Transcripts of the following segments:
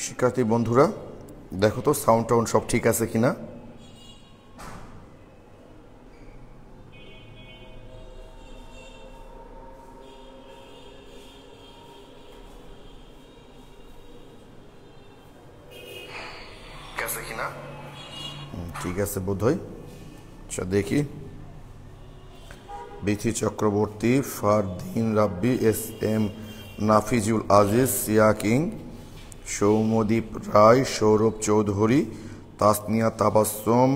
শিক্ষার্থী বন্ধুরা দেখো তো সাউন্ড টাউন্ড সব ঠিক আছে কিনা। ঠিক আছে বোধহয়। আচ্ছা দেখি। Bithi Chakraborty, Fardin Rabbi, S M Nafizul Aziz, Siya King, Soumodip Roy, Sourav Chowdhury, Tasnia Tabassum,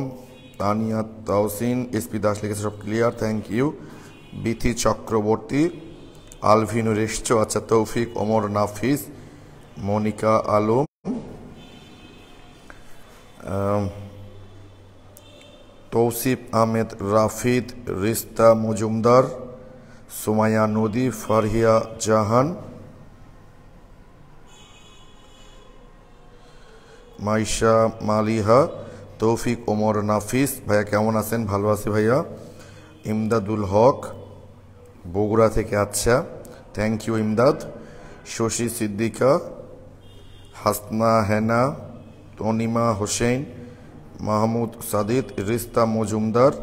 Tania Tawsin, SP Das লিখেছে সব clear, thank you. Bithi Chakraborty, Alvinur এসছো, আচ্ছা তৌফিক, ওমর নাফিস, মনিকা আলম, তৌসিফ আহমেদ, রাফিদ, রিস্তা মজুমদার, সুমাইয়া নদী, ফারহিয়া জাহান, মাইশা মালিহা, তৌফিক ওমর নাফিস। ভাইয়া কেমন আছেন? ভালো আছি ভাইয়া। ইমদাদুল হক বগুড়া থেকে, আচ্ছা থ্যাংক ইউ ইমদাদ। শশী সিদ্দিকা, হাসনা হেনা, তনিমা হোসেন, মাহমুদ সাদিদ, রিস্তা মজুমদার,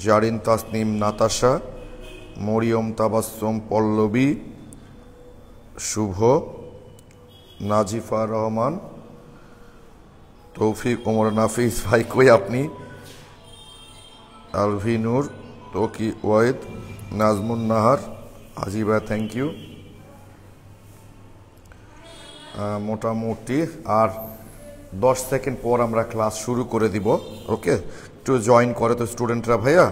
জারিন তাসনিম নাতাশা, মরিয়ম তাবাসসুম পল্লবী, শুভ, নাজিফা রহমান, তৌফিক ওমর নাফিস। ভাই কই আপনি? আলভিনুর, তোকি ওয়াইদ, নাজমুন নাহার, আজিবা, থ্যাংক ইউ। মোটামুটি আর 10 সেকেন্ড পর আমরা ক্লাস শুরু করে দিব। ওকে, একটু জয়েন করে তো স্টুডেন্টরা ভাইয়া।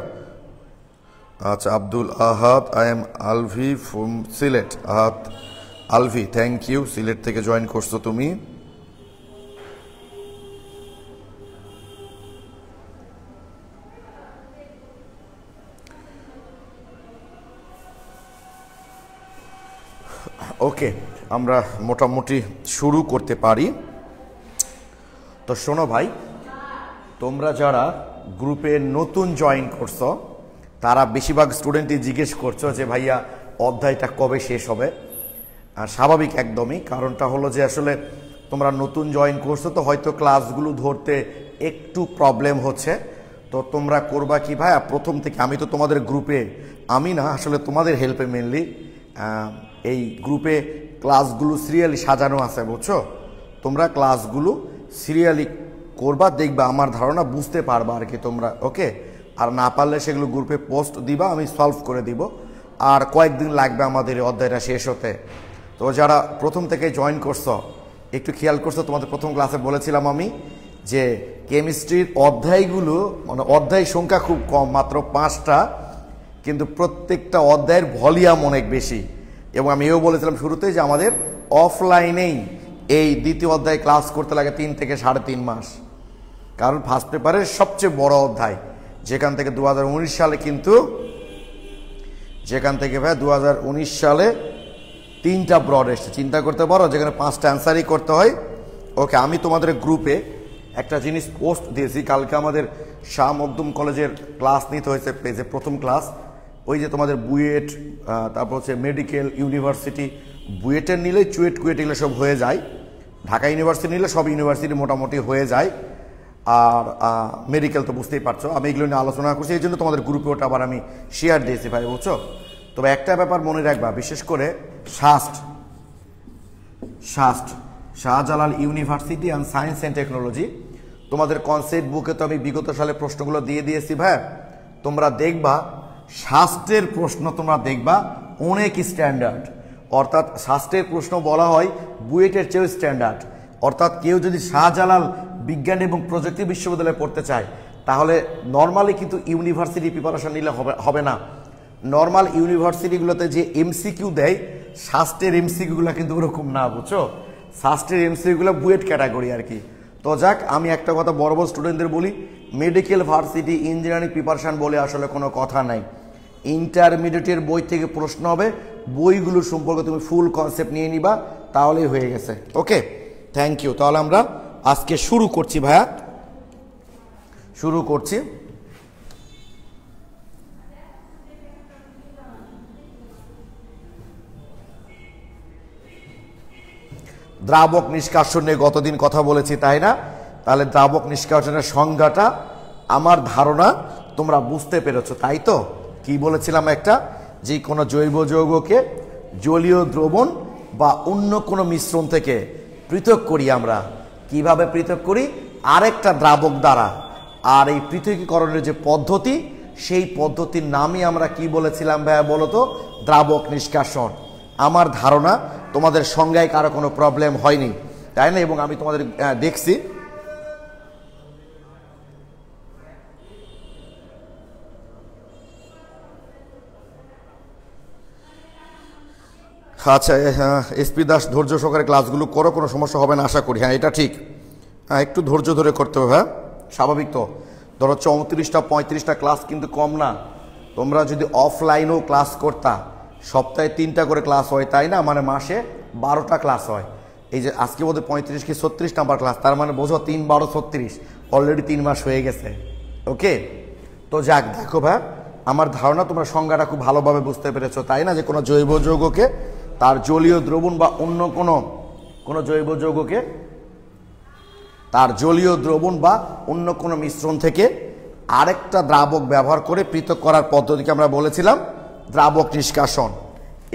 আচ্ছা Abdul Ahad, I am Alvi from Sylhet. Ahad Alvi, thank you, Sylhet থেকে জয়েন করছো তুমি। ওকে, আমরা মোটামুটি শুরু করতে পারি। তো শোনো ভাই, তোমরা যারা গ্রুপে নতুন জয়েন করছো তারা বেশিরভাগ স্টুডেন্টই জিজ্ঞেস করছো যে ভাইয়া অধ্যায়টা কবে শেষ হবে। আর স্বাভাবিক একদমই, কারণটা হলো যে আসলে তোমরা নতুন জয়েন করছো তো হয়তো ক্লাসগুলো ধরতে একটু প্রবলেম হচ্ছে। তো তোমরা করবা কি ভাইয়া, প্রথম থেকে আমি তো তোমাদের গ্রুপে, আমি না আসলে তোমাদের হেল্পে মেনলি এই গ্রুপে ক্লাসগুলো সিরিয়ালি সাজানো আছে, বুঝছো? তোমরা ক্লাসগুলো সিরিয়ালি করবা, দেখবা, আমার ধারণা বুঝতে পারবা আর কি তোমরা। ওকে, আর না পারলে সেগুলো গ্রুপে পোস্ট দিবা, আমি সলভ করে দিব। আর কয়েকদিন লাগবে আমাদের এই অধ্যায়টা শেষ হতে। তো যারা প্রথম থেকে জয়েন করছো একটু খেয়াল করছো, তোমাদের প্রথম ক্লাসে বলেছিলাম আমি যে কেমিস্ট্রির অধ্যায়গুলো মানে অধ্যায় সংখ্যা খুব কম, মাত্র 5টা, কিন্তু প্রত্যেকটা অধ্যায়ের ভলিউম অনেক বেশি। এবং আমি এও বলেছিলাম শুরুতেই যে আমাদের অফলাইনেই এই দ্বিতীয় অধ্যায় ক্লাস করতে লাগে 3 থেকে 3.5 মাস, কারণ ফার্স্ট পেপারের সবচেয়ে বড় অধ্যায়, যেখান থেকে 2019 সালে কিন্তু ভাই 2019 সালে 3টা ব্রড এসছে, চিন্তা করতে পারো, যেখানে 5টা অ্যান্সারই করতে হয়। ওকে, আমি তোমাদের গ্রুপে একটা জিনিস পোস্ট দিয়েছি, কালকে আমাদের শাহ মখদুম কলেজের ক্লাস নিতে হয়েছে পেজে, প্রথম ক্লাস। ওই যে তোমাদের বুয়েট, তারপর হচ্ছে মেডিকেল, ইউনিভার্সিটি, বুয়েটের নিলে চুয়েট কুয়েট এগুলো সব হয়ে যায়, ঢাকা ইউনিভার্সিটি নিলে সব ইউনিভার্সিটি মোটামুটি হয়ে যায়, আর মেডিকেল তো বুঝতেই পারছো। আমি এগুলো নিয়ে আলোচনা করছি, এই জন্য তোমাদের গ্রুপে ওটা আবার আমি শেয়ার দিয়েছি ভাই, বুঝছো? তবে একটা ব্যাপার মনে রাখবা, বিশেষ করে Shahjalal university and science and technology, তোমাদের কনসেপ্ট বুকে তো আমি বিগত সালে প্রশ্নগুলো দিয়ে দিয়েছি ভাই। তোমরা দেখবা শাস্ত্রের প্রশ্ন, তোমরা দেখবা অনেক স্ট্যান্ডার্ড, অর্থাৎ শাস্ত্রের প্রশ্ন বলা হয় বুয়েটের চেয়েও স্ট্যান্ডার্ড। অর্থাৎ কেউ যদি শাহজালাল বিজ্ঞান এবং প্রযুক্তি বিশ্ববিদ্যালয়ে পড়তে চায় তাহলে নর্মালি কিন্তু ইউনিভার্সিটি প্রিপারেশন নিলে হবে না। নর্মাল ইউনিভার্সিটিগুলোতে যে এমসিকিউ দেয়, শাস্ত্রের এমসিকিউগুলো কিন্তু ওরকম না, বুঝছো? শাস্ত্রের এমসিকিউগুলো বুয়েট ক্যাটাগরি আর কি। তো যাক, আমি একটা কথা বড় বড় স্টুডেন্টদের বলি, মেডিকেল ভার্সিটি ইঞ্জিনিয়ারিং প্রিপারেশন বলে আসলে কোনো কথা নাই। ইন্টারমিডিয়েটের বই থেকে প্রশ্ন হবে, বইগুলো সম্পর্কে তুমি ফুল কনসেপ্ট নিয়ে নিবা, তাহলেই হয়ে গেছে। ওকে, থ্যাংক ইউ। তাহলে আমরা আজকে শুরু করছি ভাইয়া, শুরু করছি। দ্রাবক নিষ্কাশন নিয়ে গতদিন কথা বলেছি, তাই না? তাহলে দ্রাবক নিষ্কাশনের সংজ্ঞাটা আমার ধারণা তোমরা বুঝতে পেরেছো, তাই তো? কি বলেছিলাম একটা, যে কোনো জৈব যৌগকে জলীয় দ্রবণ বা অন্য কোনো মিশ্রণ থেকে পৃথক করি আমরা। কিভাবে পৃথক করি? আরেকটা দ্রাবক দ্বারা। আর এই পৃথকীকরণের যে পদ্ধতি, সেই পদ্ধতির নামই আমরা কি বলেছিলাম ভাইয়া বলো তো? দ্রাবক নিষ্কাশন। আমার ধারণা তোমাদের সংজ্ঞায় কারো কোনো প্রবলেম হয়নি, তাই না? এবং আমি তোমাদের দেখছি আচ্ছা। এসপি দাস, ধৈর্য সহকারে ক্লাসগুলো করো, কোনো সমস্যা হবে না আশা করি। হ্যাঁ, এটা ঠিক। হ্যাঁ, একটু ধৈর্য ধরে করতে হবে। হ্যাঁ, স্বাভাবিক তো। ধরো 34টা 35টা ক্লাস কিন্তু কম না। তোমরা যদি অফলাইনেও ক্লাস করতা, সপ্তাহে 3টা করে ক্লাস হয়, তাই না? মানে মাসে 12টা ক্লাস হয়। এই যে আজকে বোধহয় 35 কি 36 নাম্বার ক্লাস, তার মানে বোঝো 3 12 36, অলরেডি 3 মাস হয়ে গেছে। ওকে, তো যাক, দেখো ভাই, আমার ধারণা তোমরা সংজ্ঞাটা খুব ভালোভাবে বুঝতে পেরেছো, তাই না? যে কোনো জৈব যৌগকে তার জলীয় দ্রবণ বা অন্য কোনো জৈব যৌগকে তার জলীয় দ্রবণ বা অন্য কোনো মিশ্রণ থেকে আরেকটা দ্রাবক ব্যবহার করে পৃথক করার পদ্ধতিকে আমরা বলেছিলাম দ্রাবক নিষ্কাশন।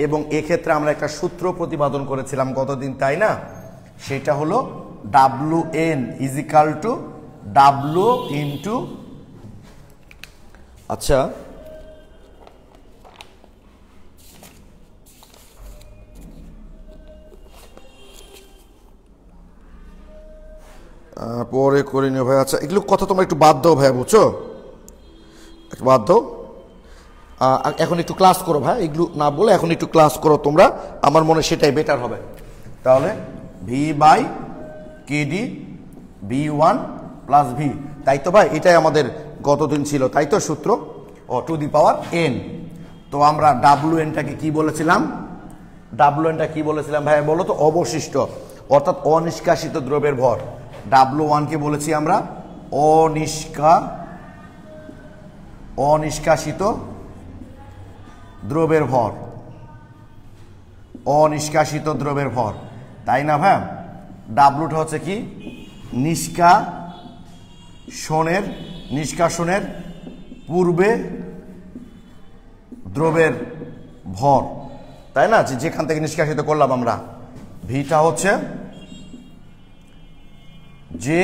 এবং এক্ষেত্রে আমরা একটা সূত্র প্রতিপাদন করেছিলাম গতদিন, তাই না? সেটা হলো WN = W ইন্টু, আচ্ছা পরে করে নিও ভাই। আচ্ছা, এগুলো কথা তোমরা একটু বাদ দাও ভাই, বুঝছো? একটু বাদ দাও, এখন একটু ক্লাস করো ভাই। এগুলো না বলে এখন একটু ক্লাস করো তোমরা, আমার মনে হয় সেটাই বেটার হবে। তাহলে V/KD V1 + V, তাই তো ভাই? এটাই আমাদের গতদিন ছিল, তাই তো সূত্র? To the power n। তো আমরা WN-টাকে কি বলেছিলাম? WN-টা কি বলেছিলাম ভাই বলো তো? অবশিষ্ট, অর্থাৎ অনিষ্কাশিত দ্রব্যের ভর। W1-কে বলেছি আমরা অনিষ্কাশিত দ্রব্যের ভর, অনিষ্কাশিত দ্রব্যের ভর, তাই না ভাই? ডাব্লুটা হচ্ছে কি? নিষ্কাশনের পূর্বে দ্রব্যের ভর, তাই না? যেখান থেকে নিষ্কাশিত করলাম আমরা। ভিটা হচ্ছে যে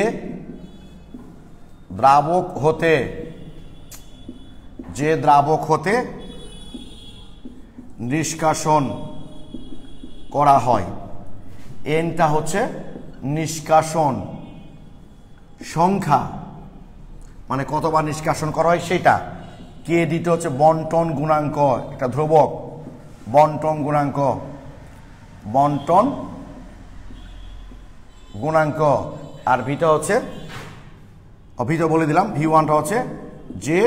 দ্রাবক হতে নিষ্কাশন করা হয়। এনটা হচ্ছে নিষ্কাশন সংখ্যা, মানে কতবার নিষ্কাশন করা হয় সেটা। কেডিটা হচ্ছে বন্টন গুণাঙ্ক, একটা ধ্রুবক, বন্টন গুণাঙ্ক। আর ভিটা হচ্ছে, ভিটা বলে দিলাম, V1টা হচ্ছে যে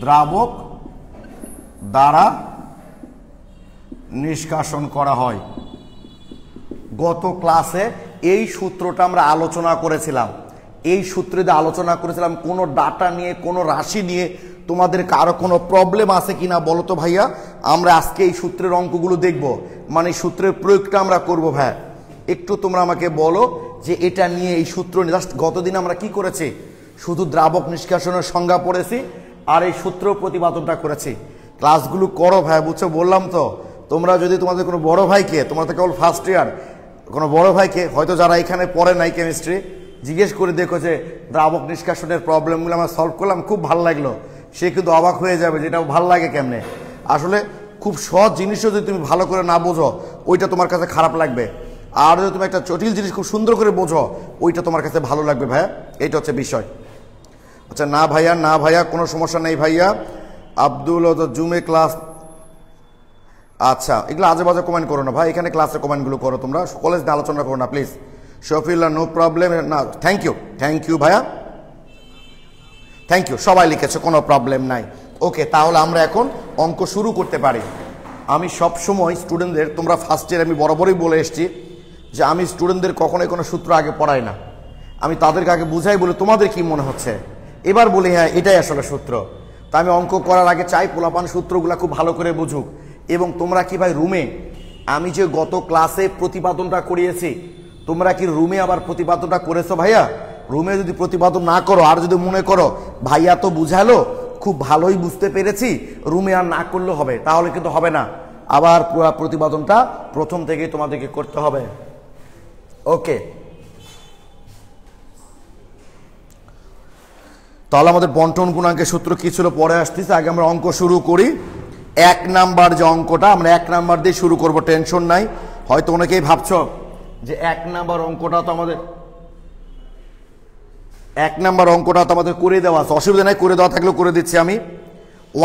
দ্রাবক দ্বারা নিষ্কাশন করা হয়। গত ক্লাসে এই সূত্রটা আমরা আলোচনা করেছিলাম। এই সূত্রে আলোচনা করেছিলাম কোনো ডাটা নিয়ে, কোনো রাশি নিয়ে তোমাদের কারো কোনো প্রবলেম আছে কিনা বলো তো ভাইয়া? আমরা আজকে এই সূত্রের অঙ্কগুলো দেখব, মানে সূত্রের প্রয়োগটা আমরা করব। ভাই একটু তোমরা আমাকে বলো যে এটা নিয়ে, এই সূত্র নিয়ে জাস্ট গতদিন আমরা কি করেছি? শুধু দ্রাবক নিষ্কাশনের সংজ্ঞা পড়েছি আর এই সূত্র প্রতিপাদনটা করেছি। ক্লাসগুলো করো ভাই, বুঝছো? বললাম তো, তোমরা যদি তোমাদের কোনো বড় ভাইকে, তোমরা তো কেবল ফার্স্ট ইয়ার, কোনো বড় ভাইকে হয়তো যারা এখানে পড়ে নাই কেমিস্ট্রি, জিজ্ঞেস করে দেখো যে দ্রাবক নিষ্কাশনের প্রবলেমগুলো আমরা সলভ করলাম, খুব ভালো লাগলো, সে কিন্তু অবাক হয়ে যাবে যেটা ভালো লাগে কেমনে। আসলে খুব সহজ জিনিসও যদি তুমি ভালো করে না বোঝো, ওইটা তোমার কাছে খারাপ লাগবে। আর যদি তুমি একটা জটিল জিনিস খুব সুন্দর করে বোঝো, ওইটা তোমার কাছে ভালো লাগবে ভাইয়া। এইটা হচ্ছে বিষয়। আচ্ছা, না ভাইয়া কোনো সমস্যা নেই ভাইয়া। আব্দুল জুমে ক্লাস, আচ্ছা এগুলো আজে বাজে কমেন্ট করো না ভাই, এখানে ক্লাসের কমেন্টগুলো করো তোমরা, কলেজ নিয়ে আলোচনা করো না প্লিজ। Shafiullah, no problem. না, থ্যাংক ইউ ভাইয়া, থ্যাংক ইউ। সবাই লিখেছে, কোনো প্রবলেম নাই। ওকে, তাহলে আমরা এখন অঙ্ক শুরু করতে পারি। আমি সবসময় স্টুডেন্টদের, তোমরা ফার্স্ট ইয়ার আমি বরাবরই বলে এসছি যে আমি স্টুডেন্টদের কখনোই কোনো সূত্র আগে পড়াই না। আমি তাদেরকে আগে বুঝাই, বলে তোমাদের কি মনে হচ্ছে, এবার বলি হ্যাঁ এটাই আসলে সূত্র। তা আমি অঙ্ক করার আগে চাই পোলাপান সূত্রগুলো খুব ভালো করে বুঝুক। এবং তোমরা কি ভাই রুমে আমি যে গত ক্লাসে প্রতিপাদনটা করিয়েছি, তোমরা কি রুমে আবার প্রতিপাদনটা করেছো ভাইয়া? রুমে যদি প্রতিপাদন না করো আর যদি মনে করো ভাইয়া তো বুঝালো, খুব ভালোই বুঝতে পেরেছি, রুমে আর না করলে হবে, তাহলে কিন্তু হবে না। আবার পুরো প্রতিপাদনটা প্রথম থেকেই তোমাদেরকে করতে হবে। ওকে, তাহলে আমাদের বন্টন গুণাঙ্কের সূত্র কি ছিল পরে আসতেছে, আগে আমরা অঙ্ক শুরু করি। 1 নাম্বার যে অঙ্কটা, আমরা 1 নাম্বার দিয়ে শুরু করব, টেনশন নাই। হয়তো অনেকেই ভাবছো যে 1 নাম্বার অঙ্কটা তো আমাদের 1 নাম্বার অঙ্কটা তো আমাদের করে দেওয়া আছে, অসুবিধা নাই, করে দেওয়া থাকলেও করে দিচ্ছি আমি।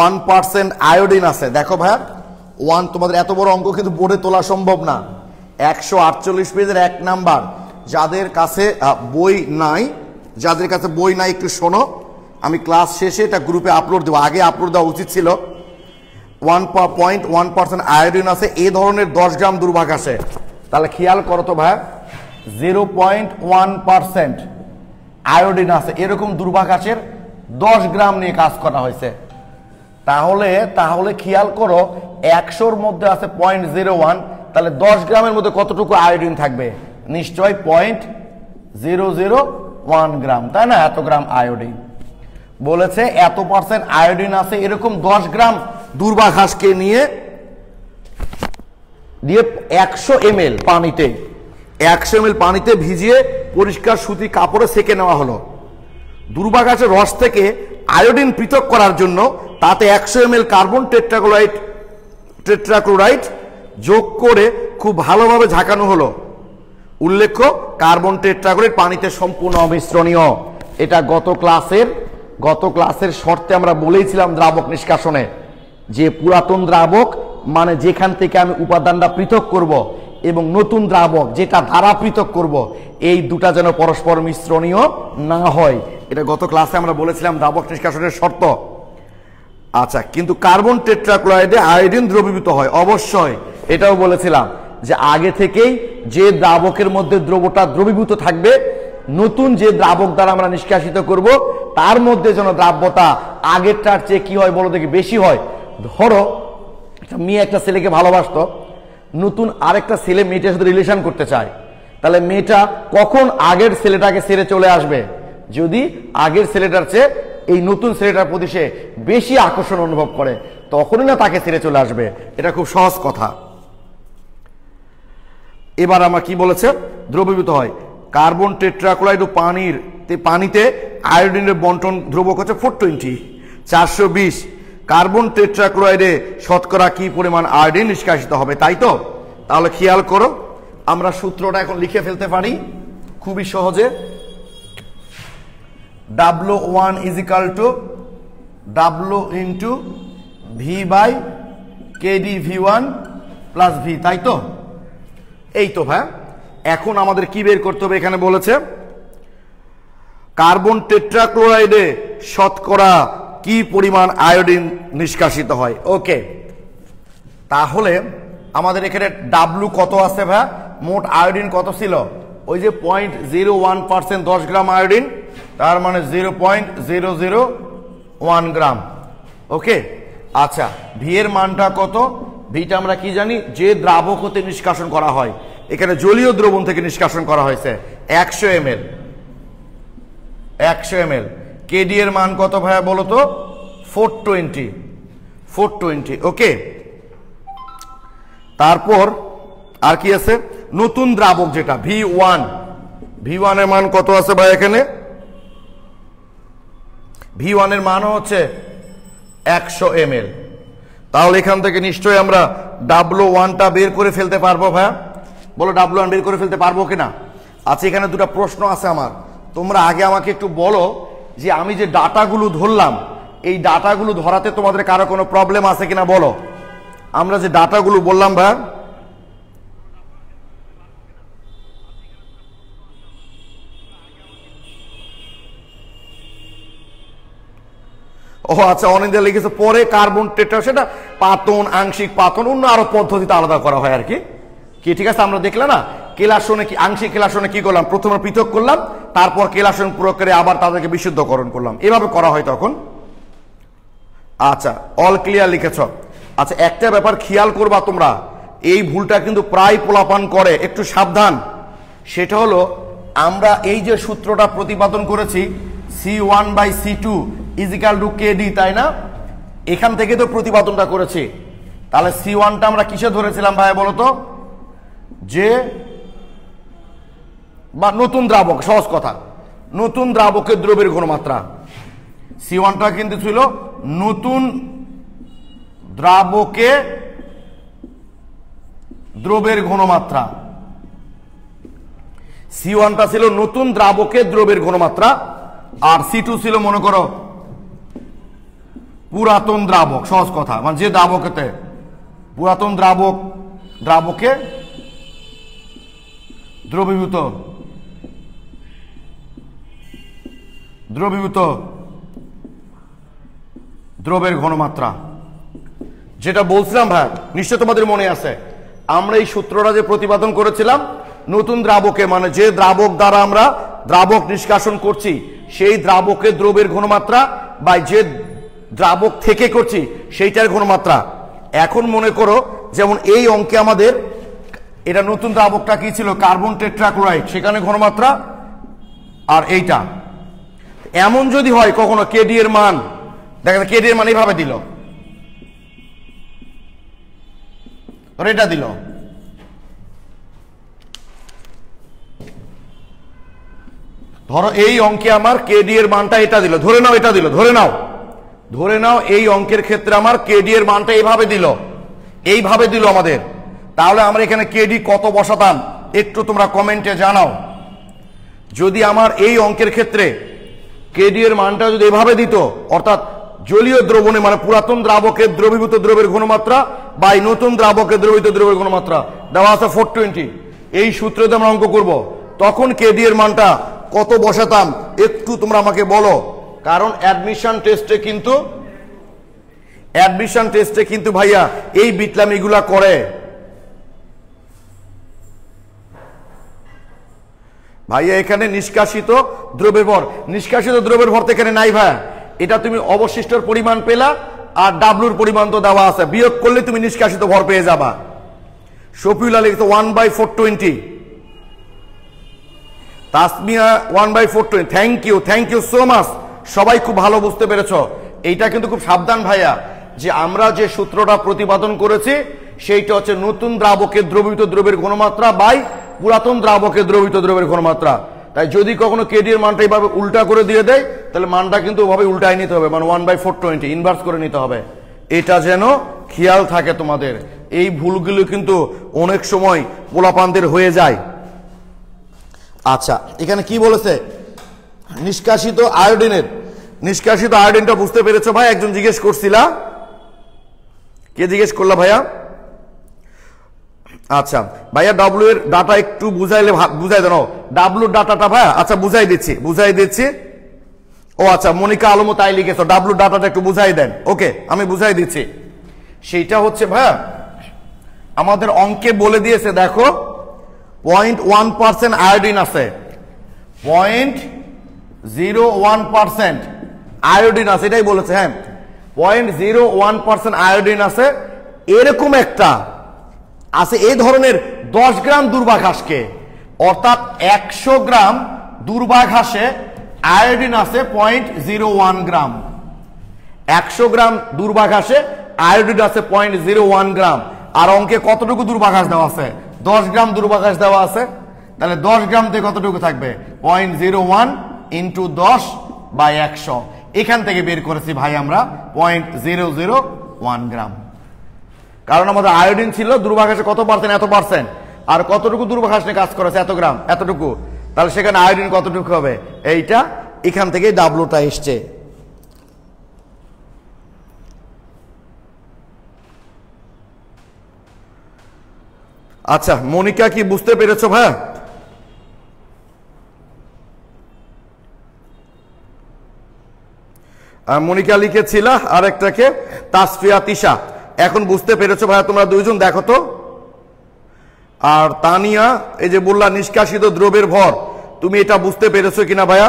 1% আয়োডিন আছে। দেখো ভাইয়া, তোমাদের এত বড় অঙ্ক কিন্তু বোর্ডে তোলা সম্ভব না। 148 পেজের 1 নাম্বার। যাদের কাছে বই নাই, একটু শোনো, আমি ক্লাস শেষে এটা গ্রুপে আপলোড দেবো, আগে আপলোড দেওয়া উচিত ছিল। 1.1% আয়োডিন আছে, এই ধরনের 10 গ্রাম দুর্ভাগ আসে। তাহলে খেয়াল করো তো ভাই, 0.1% আয়োডিন আছে, এরকম দুর্ভাগাসের 10 গ্রাম নিয়ে কাজ করা হয়েছে। তাহলে খেয়াল করো, 100-র মধ্যে আছে 0.01, তাহলে 10 গ্রামের মধ্যে কতটুকু আয়োডিন থাকবে? নিশ্চয় 0.001 গ্রাম, তাই না? এত গ্রাম আয়োডিন বলেছে, এত পার্সেন্ট আয়োডিন আছে, এরকম 10 গ্রাম দুর্ভাঘাসকে নিয়ে 100 ml পানিতে ভিজিয়ে পরিষ্কার সুতি কাপড়ে সেকে নেওয়া হলো। দুর্ভাঘাসের রস থেকে আয়োডিন পৃথক করার জন্য তাতে 100 ml কার্বন টেট্রাক্লোরাইড যোগ করে খুব ভালোভাবে ঝাঁকানো হলো। উল্লেখ্য, কার্বন টেট্রাক্লোরাইড পানিতে সম্পূর্ণ অমিশ্রণীয়। এটা গত ক্লাসের শর্তে আমরা বলেইছিলাম দ্রাবক নিষ্কাশনে, যে পুরাতন দ্রাবক মানে যেখান থেকে আমি উপাদানটা পৃথক করব, এবং নতুন দ্রাবক যেটা দ্বারা পৃথক করব, এই দুটা যেন পরস্পর মিশ্রণীয় না হয়। এটা গত ক্লাসে আমরা বলেছিলাম দ্রাবক নিষ্কাশনের শর্ত। আচ্ছা, কিন্তু কার্বন টেট্রাক্লোরাইডে আয়োডিন দ্রবীভূত হয়, অবশ্যই এটাও বলেছিলাম যে আগে থেকেই যে দ্রাবকের মধ্যে দ্রবটা দ্রবীভূত থাকবে, নতুন যে দ্রাবক দ্বারা আমরা নিষ্কাশিত করব তার মধ্যে যেন দ্রাব্যতা আগেরটার চেয়ে কি হয় বলো দেখি, বেশি হয়। ধরো একটা মেয়ে একটা ছেলেকে ভালোবাসতো, নতুন আরেকটা ছেলে মেয়েটার সাথে রিলেশন করতে চায়, তাহলে মেয়েটা কখন আগের ছেলেটাকে ছেড়ে চলে আসবে? যদি আগের ছেলেটার চেয়ে এই নতুন ছেলেটার প্রতি সে বেশি আকর্ষণ অনুভব করে, তখনই না তাকে ছেড়ে চলে আসবে। এটা খুব সহজ কথা। এবার আমরা কি বলেছে, দ্রবীভূত হয়। কার্বন টেট্রাক্লোরাইড ও পানিতে আয়োডিনের বন্টন ধ্রুবক হচ্ছে 420। কার্বন টেট্রাক্লোরাইডে শতকরা কি পরিমাণ আয়োডিন নিষ্কাশিত হবে, তাই তো? তাহলে খেয়াল করো, আমরা সূত্রটা এখন লিখে ফেলতে পারি খুবই সহজে। W1 = W × V/KD V1 + V, তাই তো? এই তো ভাই, এখন আমাদের কি বের করতে হবে? এখানে বলেছে কার্বন টেট্রাক্লোরাইডে শতকরা কি পরিমাণ আয়োডিন নিষ্কাশিত হয়। ওকে, তাহলে আমাদের এখানে ডাব্লু কত আছে ভাই? মোট আয়োডিন কত ছিল? ওই যে 0.01%, 10 গ্রাম আয়োডিন, তার মানে 0.001 গ্রাম। ওকে, আচ্ছা, ভি এর মানটা কত? ভিটা আমরা কি জানি, যে দ্রাবক হতে নিষ্কাশন করা হয়, এখানে জলীয় দ্রবণ থেকে নিষ্কাশন করা হয়েছে 100 ml। কেডি এর মান কত ভাইয়া বলো তো? 420। ওকে, তারপর আর কি আছে? নতুন দ্রাবক যেটা V1 এর মান কত আছে ভাই? এখানে V1 এর মান হচ্ছে 100 ml। তাহলে এখান থেকে নিশ্চয়ই আমরা W1টা বের করে ফেলতে পারবো ভাইয়া? বলো W1 বের করে ফেলতে পারবো কিনা? আচ্ছা, এখানে দুটো প্রশ্ন আছে আমার, তোমরা আগে আমাকে একটু বলো যে আমি যে ডাটাগুলো ধরলাম, এই ডাটাগুলো ধরাতে তোমাদের কারো কোনো প্রবলেম আছে কিনা বলো। আমরা যে ডাটাগুলো বললাম ভাইয়া, ও আচ্ছা, অনিন্দা লিখেছে পরে কার্বন টেট্রা, সেটা পাতন, আংশিক পাতন, অন্য আরো পদ্ধতিতে আলাদা করা হয় আর কি। ঠিক আছে, আমরা দেখলাম না কেলাসনে কি, আংশিক কেলাসনে কি করলাম, প্রথমে পৃথক করলাম, তারপর কেলাসন প্রয়োগ করে আবার তাদেরকে বিশুদ্ধকরণ করলাম, এভাবে করা হয় তখন। আচ্ছা, অল ক্লিয়ার লিখেছ। আচ্ছা, একটা ব্যাপার খেয়াল করবা তোমরা, এই ভুলটা কিন্তু প্রায় পোলাপান করে, একটু সাবধান। সেটা হলো আমরা এই যে সূত্রটা প্রতিপাদন করেছি C1/C2 = KD, তাই না? এখান থেকে তো প্রতিপাদনটা করেছি। তাহলে C1টা আমরা কিসে ধরেছিলাম ভাই বলতো? যে বা নতুন দ্রাবক, সহজ কথা, নতুন দ্রাবকের দ্রবের ঘনমাত্রা। C1টা কিন্তু ছিল নতুন দ্রাবকে দ্রবের ঘনমাত্রা। C1টা ছিল নতুন দ্রাবকে দ্রবের ঘনমাত্রা, আর C2 ছিল মনে করো পুরাতন দ্রাবক, সহজ কথা, মানে যে দ্রাবকেতে পুরাতন দ্রাবকে দ্রবীভূত দ্রবের ঘনমাত্রা। যেটা বলছিলাম ভাই, নিশ্চয় তোমাদের মনে আছে, আমরা এই সূত্রটা যে প্রতিপাদন করেছিলাম নতুন দ্রাবকে, মানে যে দ্রাবক দ্বারা আমরা দ্রাবক নিষ্কাশন করছি সেই দ্রাবকের দ্রবের ঘনমাত্রা বা যে দ্রাবক থেকে করছি সেইটার ঘনমাত্রা। এখন মনে করো যেমন এই অঙ্কে আমাদের এটা নতুন দ্রাবকটা কি ছিল? কার্বন টেট্রাক্লোরাইড, সেখানে ঘনমাত্রা আর এইটা। এমন যদি হয় কখনো কেডি এর মান, দেখেন কেডি এর মান এইভাবে দিল, এটা দিল, ধরো এই অঙ্কে আমার কেডি এর মানটা এটা দিল, ধরে নাও এটা দিল, ধরে নাও এই অঙ্কের ক্ষেত্রে আমার কেডি এর মানটা এইভাবে দিল আমাদের। তাহলে আমরা এখানে কেডি কত বসাতাম একটু তোমরা কমেন্টে জানাও। যদি আমার এই অঙ্কের ক্ষেত্রে কেডি এর মানটা যদি এভাবে দিত, অর্থাৎ জলীয় দ্রবণে মানে পুরাতন দ্রাবকের দ্রবীভূত দ্রবের ঘনমাত্রা বা নতুন দ্রাবকের দ্রবীভূত দ্রবের ঘনমাত্রা দেওয়া আছে 420, এই সূত্রে আমরা অঙ্ক করব, তখন কেডি এর মানটা কত বসাতাম একটু তোমরা আমাকে বলো। কারণ অ্যাডমিশন টেস্টে কিন্তু ভাইয়া এই বিটলামিগুলা করে। ভাইয়া এখানে নিষ্কাশিত দ্রব্যের ভর, নিষ্কাশিত দ্রব্যের ভর তো এখানে নাই ভাইয়া, এটা তুমি অবশিষ্টর পরিমাণ পেলা আর ডাব্লুর পরিমাণ তো দেওয়া আছে, বিয়োগ করলে তুমি নিষ্কাশিত ভর পেয়ে যাবা। শফিউল্লাহ লিখতো 1/420, Tasmia 1/420। Thank you so much, সবাই খুব ভালো বুঝতে পেরেছ। এইটা কিন্তু খুব সাবধান ভাইয়া, যে আমরা যে সূত্রটা প্রতিপাদন করেছি সেইটা হচ্ছে নতুন দ্রাবকের দ্রবীভূত দ্রবের ঘনমাত্রা বাই পুরাতন দ্রাবকের দ্রবীভূত দ্রবের ঘনমাত্রা। তাই যদি কখনো কেডি এর মানটা এইভাবে উল্টা করে দিয়ে দেয় তাহলে মানটা কিন্তু ওভাবে উল্টাই নিতে হবে, মানে 1/420 ইনভার্স করে নিতে হবে। এটা যেন খেয়াল থাকে তোমাদের, এই ভুলগুলো কিন্তু অনেক সময় পোলাপানদের হয়ে যায়। আচ্ছা, এখানে কি বলেছে? নিষ্কাশিত আয়োডিনটা বুঝতে পেরেছো ভাই? একজন জিজ্ঞেস করছিলা, কে জিজ্ঞেস করলা ভাইয়া? আচ্ছা ভাইয়া, ডাব্লু এর ডাটা একটু বুঝাই দাও, ডাব্লু ডাটাটা ভাইয়া। আচ্ছা বুঝাই দিচ্ছি। ও আচ্ছা, মনিকা আলমও তাই লিখেছো, ডাব্লু ডাটাটা একটু বুঝাই দেন। ওকে, আমি বুঝাই দিচ্ছি। সেইটা হচ্ছে ভাইয়া আমাদের অঙ্কে বলে দিয়েছে, দেখো 0.1% আয়োডিন আছে, 0.01% আয়োডিন আছে, এটাই বলেছে। হ্যাঁ, 0.01% আয়োডিন আছে, এরকম একটা আছে এই ধরনের 10 গ্রাম দুর্বাঘাসকে, অর্থাৎ 100 গ্রাম দুর্বাঘাসে আয়োডিন আছে 0.01 গ্রাম। 100 গ্রাম দুর্বাঘাসে আয়োডিন আছে 0.01 গ্রাম। আর অঙ্কে কতটুকু দুর্বাঘাস দেওয়া আছে? 10 গ্রাম দুর্বাঘাস দেওয়া আছে। তাহলে 10 গ্রাম থেকে কতটুকু থাকবে? 0.01 × 10/100। এখান থেকে বের করেছি ভাই আমরা 0.001 গ্রাম। কারণ আমাদের আয়োডিন ছিল দুর্বাঘাসে কত পার্সেন্ট? এত পার্সেন্ট। আর কতটুকু দুর্বাঘাস নিয়ে কাজ করেছে? এত গ্রাম, এতটুকু। তাহলে সেখানে আয়োডিন কতটুকু হবে? এইটা, এখান থেকে ডাব্লুটা এসছে। আচ্ছা মনিকা, কি বুঝতে পেরেছো ভাইয়া? মনিকা লিখেছিল, আর একটাকে তাসফিয়া তিশা। এখন বুঝতে পেরেছো ভাইয়া তোমরা দুইজন? দেখো তো। আর তানিয়া এই যে বললা নিষ্কাশিত দ্রবের ভর, তুমি এটা বুঝতে পেরেছো কিনা ভাইয়া?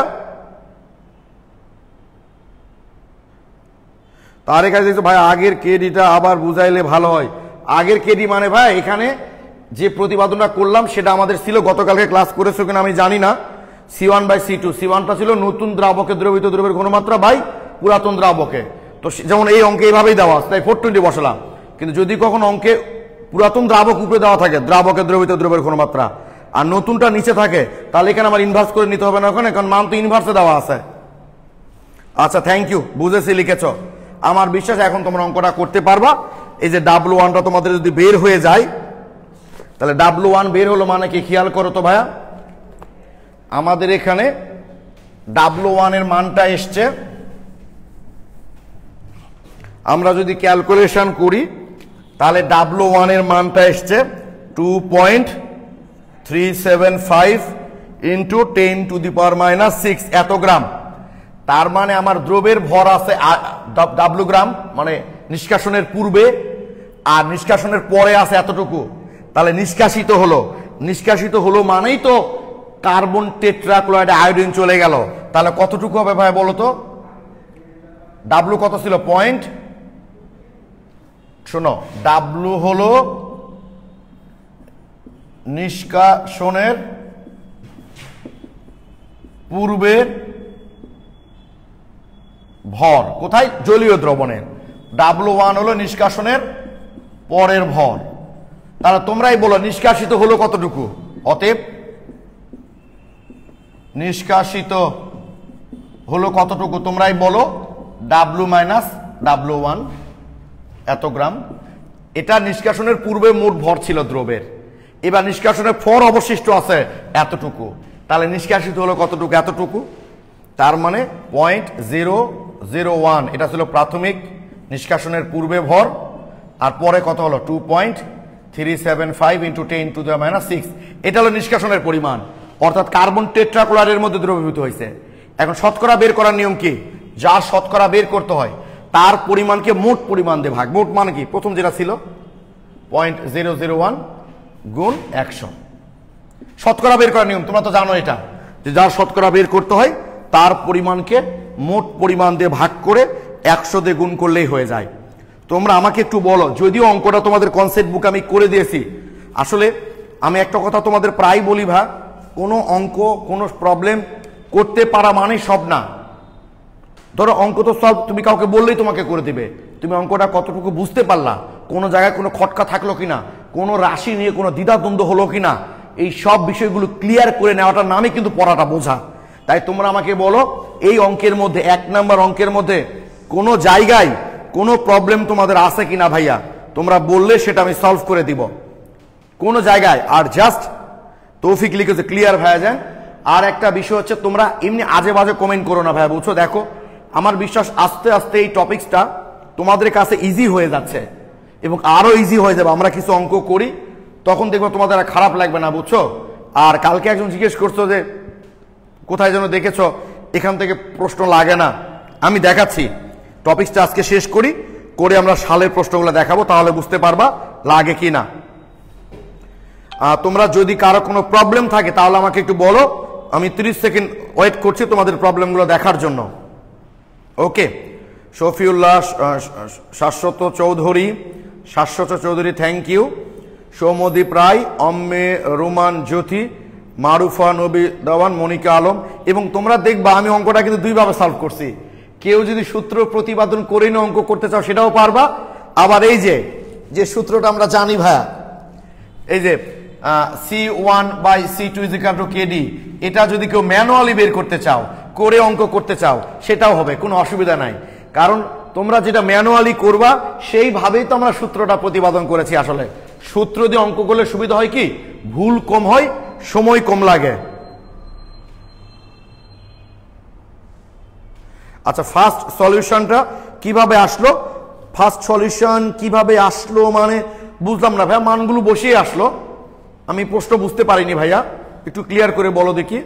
তার কাছে ভাই আগের কেডিটা আবার বুঝাইলে ভালো হয়। আগের কেডি মানে ভাই এখানে যে প্রতিপাদনটা করলাম সেটা আমাদের ছিল, গতকালকে ক্লাস করেছো কিনা আমি জানি না, C1/C2। C1টা ছিল নতুন দ্রাবকে দ্রবীভূত দ্রব্যের ঘনমাত্রা বাই পুরাতন দ্রাবকে। তো যেমন এই অঙ্কে এইভাবেই দেওয়া আছে, তাই 420 বসালাম। কিন্তু যদি কখনো অঙ্কে পুরাতন দ্রাবক উপরে দেওয়া থাকে দ্রাবকে দ্রবীভূত দ্রব্যের ঘনমাত্রা, আর নতুনটা নিচে থাকে, তাহলে এখানে আমার ইনভার্স করে নিতে হবে না ওখানে, কারণ মান তো ইনভার্সে দেওয়া আছে। আচ্ছা থ্যাংক ইউ, বুঝেছি, লিখেছ। আমার বিশ্বাস এখন তোমরা অঙ্কটা করতে পারবা। এই যে W1টা তোমাদের যদি বের হয়ে যায়, তাহলে W1 বের হলো মানে কি খেয়াল করো তো ভাইয়া, আমাদের এখানে W1 এর মানটা এসছে, আমরা যদি ক্যালকুলেশন করি তাহলে W1 এর মানটা এসছে 2.375 ইন্টু 10⁻⁻6 এত গ্রাম। তার মানে আমার দ্রবের ভর আছে W গ্রাম, মানে নিষ্কাশনের পূর্বে, আর নিষ্কাশনের পরে আছে এতটুকু। তাহলে নিষ্কাশিত হলো মানেই তো কার্বন টেট্রাক্লোরাইড আয়োডিন চলে গেল। তাহলে কতটুকু হবে ভাই বলো তো? W কত ছিল? শোনো, W হলো নিষ্কাশনের পূর্বের ভর, কোথায়? জলীয় দ্রবণের। W1 হলো নিষ্কাশনের পরের ভর। তাহলে তোমরাই বলো নিষ্কাশিত হলো কতটুকু? অতএব নিষ্কাশিত হলো কতটুকু তোমরাই বলো, W মাইনাস W1 এত গ্রাম। এটা নিষ্কাশনের পূর্বে মোট ভর ছিল দ্রবের, এবার নিষ্কাশনের পর অবশিষ্ট আছে এতটুকু। তাহলে নিষ্কাশিত হলো কতটুকু? এতটুকু। তার মানে 0.001, এটা ছিল প্রাথমিক নিষ্কাশনের পূর্বে ভর, আর পরে কত হলো? 2.375 ইন্টু 10⁻⁻6। এটা হলো নিষ্কাশনের পরিমাণ, অর্থাৎ কার্বন টেট্রাক্লোরাইডের মধ্যে দ্রবীভূত হয়েছে। এখন শতকরা বের করার নিয়ম কি? যা শতকরা বের করতে হয় তার পরিমাণকে মোট পরিমাণ দিয়ে ভাগ। মোট মানে কি? প্রথম যেটা ছিল 0.001 গুণ 100। শতকরা বের করার নিয়ম তোমরা তো জানো এটা, যে যার শতকরা বের করতে হয় তার পরিমাণকে মোট পরিমাণ দিয়ে ভাগ করে 100 দিয়ে গুণ করলেই হয়ে যায়। তোমরা আমাকে একটু বলো, যদিও অঙ্কটা তোমাদের কনসেপ্ট বুক আমি করে দিয়েছি, আসলে আমি একটা কথা তোমাদের প্রায় বলি ভাই, কোনো অঙ্ক কোনো প্রবলেম করতে পারা মানে সব না। ধরো অঙ্ক তো সলভ তুমি কাউকে বললেই তোমাকে করে দিবে, তুমি অঙ্কটা কতটুকু বুঝতে পারলা, কোনো জায়গায় কোনো খটকা থাকলো কিনা, কোনো রাশি নিয়ে কোনো দ্বিধাদ্বন্দ্ব হলো কিনা, এই সব বিষয়গুলো ক্লিয়ার করে নেওয়াটার নামই কিন্তু পড়াটা বোঝা। তাই তোমরা আমাকে বলো এই অঙ্কের মধ্যে, 1 নাম্বার অঙ্কের মধ্যে কোনো জায়গায় কোনো প্রবলেম তোমাদের আছে কিনা ভাইয়া, তোমরা বললে সেটা আমি সলভ করে দিব কোনো জায়গায়। আর জাস্ট তৌফিক লিখেছে ক্লিয়ার ভাইয়া যান। আর একটা বিষয় হচ্ছে, তোমরা এমনি আজে বাজে কমেন্ট করো না ভাইয়া, বুঝছো? দেখো আমার বিশ্বাস আস্তে আস্তে এই টপিকসটা তোমাদের কাছে ইজি হয়ে যাচ্ছে এবং আরো ইজি হয়ে যাবে। আমরা কিছু অঙ্ক করি তখন দেখবো তোমাদের আর খারাপ লাগবে না, বুঝছো? আর কালকে একজন জিজ্ঞেস করছো যে কোথায় যেন দেখেছো, এখান থেকে প্রশ্ন লাগে না। আমি দেখাচ্ছি, টপিকসটা আজকে শেষ করি, করে আমরা সালের প্রশ্নগুলো দেখাবো, তাহলে বুঝতে পারবা লাগে কি না। তোমরা যদি কারো কোনো প্রবলেম থাকে তাহলে আমাকে একটু বলো, আমি 30 সেকেন্ড ওয়েট করছি তোমাদের প্রবলেমগুলো দেখার জন্য। ওকে, শফিউল্লাহ শাশ্বত চৌধুরী থ্যাংক ইউ, সৌমদীপ রায়, অম্মে রুমান জ্যোতি, মারুফা নবী দেওয়ান, মনিকা আলম। এবং তোমরা দেখবা আমি অঙ্কটা কিন্তু দুইভাবে সলভ করছি। কেউ যদি সূত্র প্রতিপাদন করে না অঙ্ক করতে চাও সেটাও পারবা, আবার এই যে সূত্রটা আমরা জানি ভাইয়া, এই যে C1/C2 = KD, এটা যদি কেউ ম্যানুয়ালি বের করতে চাও, করে অঙ্ক করতে চাও, সেটাও হবে, কোনো অসুবিধা নাই। কারণ তোমরা যেটা ম্যানুয়ালি করবা সেইভাবেই তো আমরা সূত্রটা প্রতিপাদন করেছি। আসলে সূত্র দিয়ে অঙ্ক করলে সুবিধা হয় কি, ভুল কম হয়, সময় কম লাগে। আচ্ছা, ফার্স্ট সলিউশনটা কিভাবে আসলো? ফার্স্ট সলিউশন কিভাবে আসলো মানে বুঝলাম না ভাইয়া, মানগুলো বসিয়ে আসলো, আমি প্রশ্ন বুঝতে পারিনি ভাইয়া, একটু ক্লিয়ার করে বলো দেখি।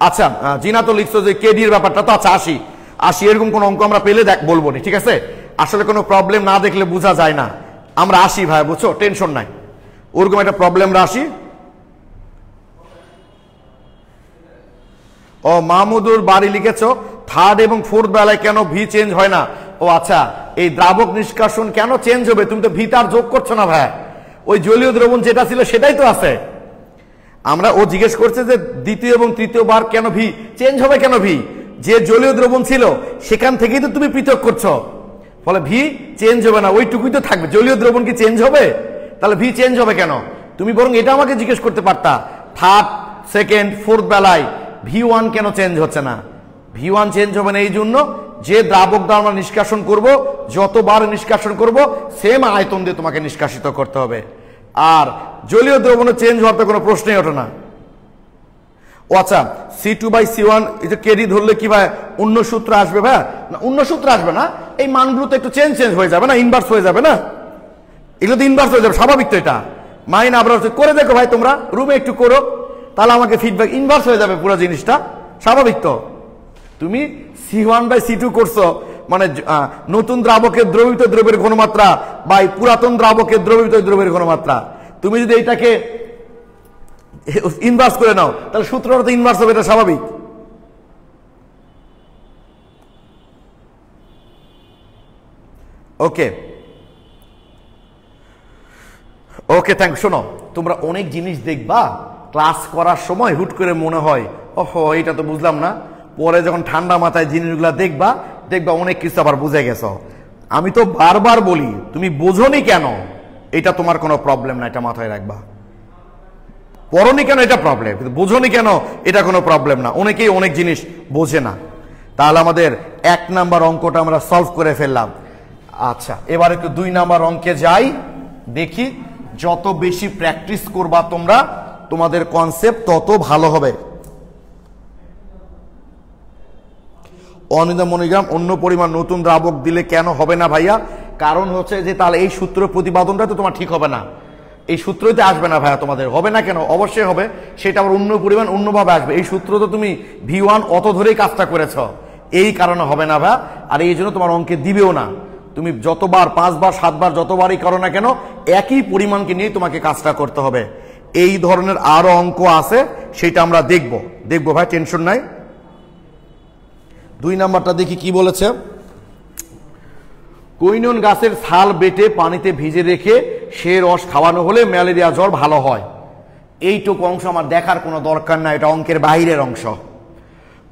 আচ্ছা, জিনা তো লিখছো যে কেডির ব্যাপারটা তো, আচ্ছা 80 এরকম কোন অঙ্ক আমরা পেলে বলবো না, ঠিক আছে? আসলে কোনো প্রবলেম না দেখলে বোঝা যায় না। আমরা 80 ভাই, বুঝছো, টেনশন নাই, ওরকম একটা প্রবলেম রাশি। ও মাহমুদুর বাড়ি লিখেছো, থার্ড এবং ফোর্থ বেলায় কেন ভি চেঞ্জ হয় না? ও আচ্ছা, এই দ্রাবক নিষ্কাশন কেন চেঞ্জ হবে? তুমি তো ভি তার যোগ করছো না ভাই, ওই জলীয় দ্রবণ যেটা ছিল সেটাই তো আছে। আমরা ও জিজ্ঞেস করছে যে দ্বিতীয় এবং তৃতীয় বার কেন ভি চেঞ্জ হবে, কেন ভি? যে জলীয় দ্রবণ ছিল সেখান থেকেই তো তুমি পৃথক করছো, ফলে ভি চেঞ্জ হবে না, ওইটুকুই তো থাকবে। জলীয় দ্রবণ কি চেঞ্জ হবে? তাহলে ভি চেঞ্জ হবে কেন? তুমি বরং এটা আমাকে জিজ্ঞেস করতে পারতা, থার্ড সেকেন্ড ফোর্থ বেলায় V1 কেন চেঞ্জ হচ্ছে না? V1 চেঞ্জ হবে না এই জন্য যে দ্রাবক দ্বারা আমরা নিষ্কাশন করব, যতবার নিষ্কাশন করব সেম আয়তন দিয়ে তোমাকে নিষ্কাশিত করতে হবে। আর জলীয় দ্রবণে চেঞ্জ হওয়ার তো কোনো প্রশ্নই ওঠে না। ও আচ্ছা, C2/C1 এই যে কেডি ধরলে কি ভাই অন্য সূত্র আসবে? ভাই না, অন্য সূত্র আসবে না, এই মানগুলো তো একটু চেঞ্জ হয়ে যাবে না, ইনভার্স হয়ে যাবে না, এগুলো তো ইনভার্স হয়ে যাবে, স্বাভাবিক তো এটা। মাইন আবার করে দেখো ভাই, তোমরা রুমে একটু করো, তাহলে আমাকে ফিডব্যাক, ইনভার্স হয়ে যাবে পুরো জিনিসটা, স্বাভাবিক তো। তুমি C1/C2 করছো মানে নতুন দ্রাবকের দ্রবীভূত দ্রব্যের ঘনমাত্রা বা পুরাতন দ্রাবকের দ্রবীভূত দ্রব্যের ঘনমাত্রা, তুমি যদি এইটাকে ইনভার্স করে নাও তাহলে সূত্রটা তো ইনভার্স হবে, এটা স্বাভাবিক। ওকে ওকে, থ্যাংক। শোনো, তোমরা অনেক জিনিস দেখবা ক্লাস করার সময় হুট করে মনে হয় ওহো এটা তো বুঝলাম না, পরে যখন ঠান্ডা মাথায় জিনিসগুলো দেখবা অনেক কিছু আবার বুঝে গেছো। আমি তো বারবার বলি তুমি বোঝোনি কেন এটা তোমার কোনো প্রবলেম না, এটা মাথায় রাখবা। পড়নি কেন এটা প্রবলেম, কিন্তু বোঝোনি কেন এটা কোনো প্রবলেম না। অনেকেই অনেক জিনিস বোঝে না। তাহলে আমাদের 1 নাম্বার অঙ্কটা আমরা সলভ করে ফেললাম। আচ্ছা, এবার একটু 2 নাম্বার অঙ্কে যাই, দেখি যত বেশি প্র্যাকটিস করবা তোমরা, তোমাদের কনসেপ্ট তত ভালো হবে। অনিয়মিত মনোগ্রাম অন্য পরিমাণ নতুন দ্রাবক দিলে কেন হবে না ভাইয়া? কারণ হচ্ছে যে তাহলে এই সূত্র প্রতিপাদনটা তো তোমার ঠিক হবে না, এই সূত্রতে আসবে না ভাইয়া। তোমাদের হবে না কেন? অবশ্যই হবে, সেটা আবার অন্য পরিমাণ অন্যভাবে আসবে। এই সূত্র তো তুমি V1 অত ধরেই কাজটা করেছ, এই কারণে হবে না ভাইয়া। আর এই জন্য তোমার অঙ্কে দিবেও না। তুমি যতবার 5 বার 7 বার যতবারই করো না কেন একই পরিমাণকে নিয়ে তোমাকে কাজটা করতে হবে। এই ধরনের আরো অঙ্ক আছে, সেটা আমরা দেখবো ভাই, টেনশন নাই। 2 নাম্বারটা দেখি কি বলেছে। কৈনন গাছের ছাল বেটে পানিতে ভিজে রেখে সে রস খাওয়ানো হলে ম্যালেরিয়া জ্বর ভালো হয়। এইটুকু অংশ আমার দেখার কোনো দরকার নাই, এটা অঙ্কের বাইরের অংশ।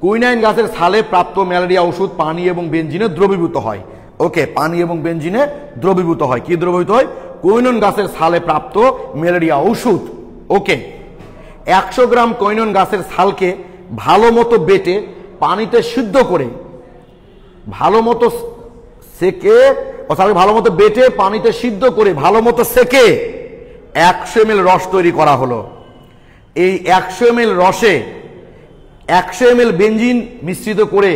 কুইনাইন গাছের ছালে প্রাপ্ত ম্যালেরিয়া ওষুধ পানি এবং বেনজিনে দ্রবীভূত হয়। ওকে, পানি এবং বেনজিনে দ্রবীভূত হয়। কি দ্রবীভূত হয়? কৈনন গাছের ছালে প্রাপ্ত ম্যালেরিয়া ওষুধ। ওকে, 100 গ্রাম কৈনন গাছের ছালকে ভালো মতো বেটে পানিতে সিদ্ধ করে ভালো মতো সেকে, ভালো মতো বেটে পানিতে সিদ্ধ করে ভালো মতো সেকে 100 ml রস তৈরি করা হলো। এই 100 ml রসে 100 ml বেনজিন মিশ্রিত করে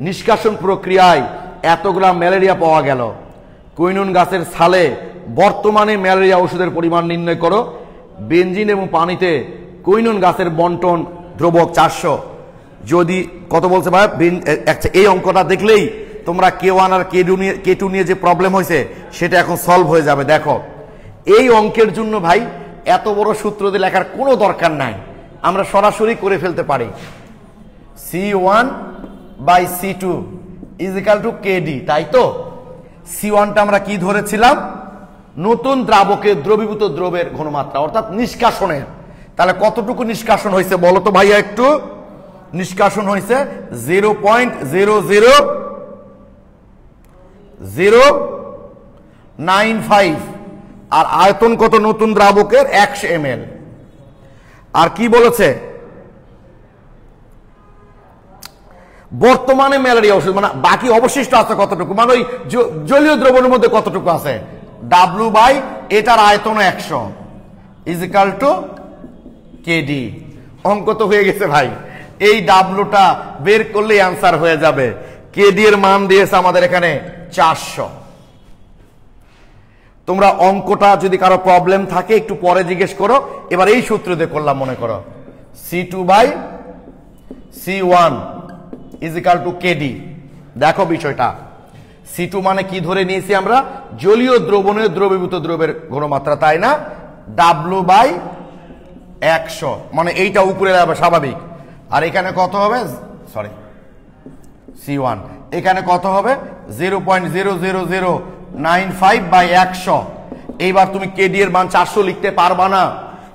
নিষ্কাশন প্রক্রিয়ায় এত গ্রাম ম্যালেরিয়া পাওয়া গেল। কৈনন গাছের ছালে বর্তমানে ম্যালেরিয়া ওষুধের পরিমাণ নির্ণয় করো। বেনজিন এবং পানিতে কৈনন গাছের বন্টন দ্রবক 400। যদি কত বলছে ভাই? এই অঙ্কটা দেখলেই তোমরা K1 আর K2 নিয়ে যে প্রবলেম হয়েছে সেটা এখন সলভ হয়ে যাবে। দেখো, এই অঙ্কের জন্য ভাই এত বড় সূত্র দিয়ে লেখার কোনো দরকার নাই, আমরা সরাসরি করে ফেলতে পারি। C1/C2 = KD, তাই তো? C1টা আমরা কি ধরেছিলাম? নতুন দ্রাবকের দ্রবীভূত দ্রবের ঘনমাত্রা, অর্থাৎ নিষ্কাশনের। তাহলে কতটুকু নিষ্কাশন হয়েছে বলো তো ভাইয়া একটু? নিষ্কাশন হয়েছে 0.00095। আর আয়তন কত নতুন দ্রাবকের? 100 ml। আর কি বলেছে? বর্তমানে ম্যালেরিয়া ওষুধ মানে বাকি অবশিষ্ট আছে কতটুকু, মানে ওই জলীয় দ্রবণের মধ্যে কতটুকু আছে? W বাই এটার আয়তন 100 = KD। অঙ্ক তো হয়ে গেছে ভাই, এই ডাব্লুটা বের করলে অ্যান্সার হয়ে যাবে। KD এর মান দিয়েছে আমাদের এখানে 400। তোমরা অঙ্কটা যদি কারো প্রবলেম থাকে একটু পরে জিজ্ঞেস করো। এবার এই সূত্র দিয়ে করলাম, মনে করো C2/C1 = KD। দেখো বিষয়টা, C2 মানে কি ধরে নিয়েছি আমরা? জলীয় দ্রবণের দ্রবীভূত দ্রবের ঘনমাত্রা, তাই না? W/100 মানে এইটা উপরে যাবে স্বাভাবিক। আর এখানে কত হবে? সরি, C1 এখানে কত হবে 0.00095/100। এইবার তুমি কেডি এর মান 400 লিখতে পারবা না,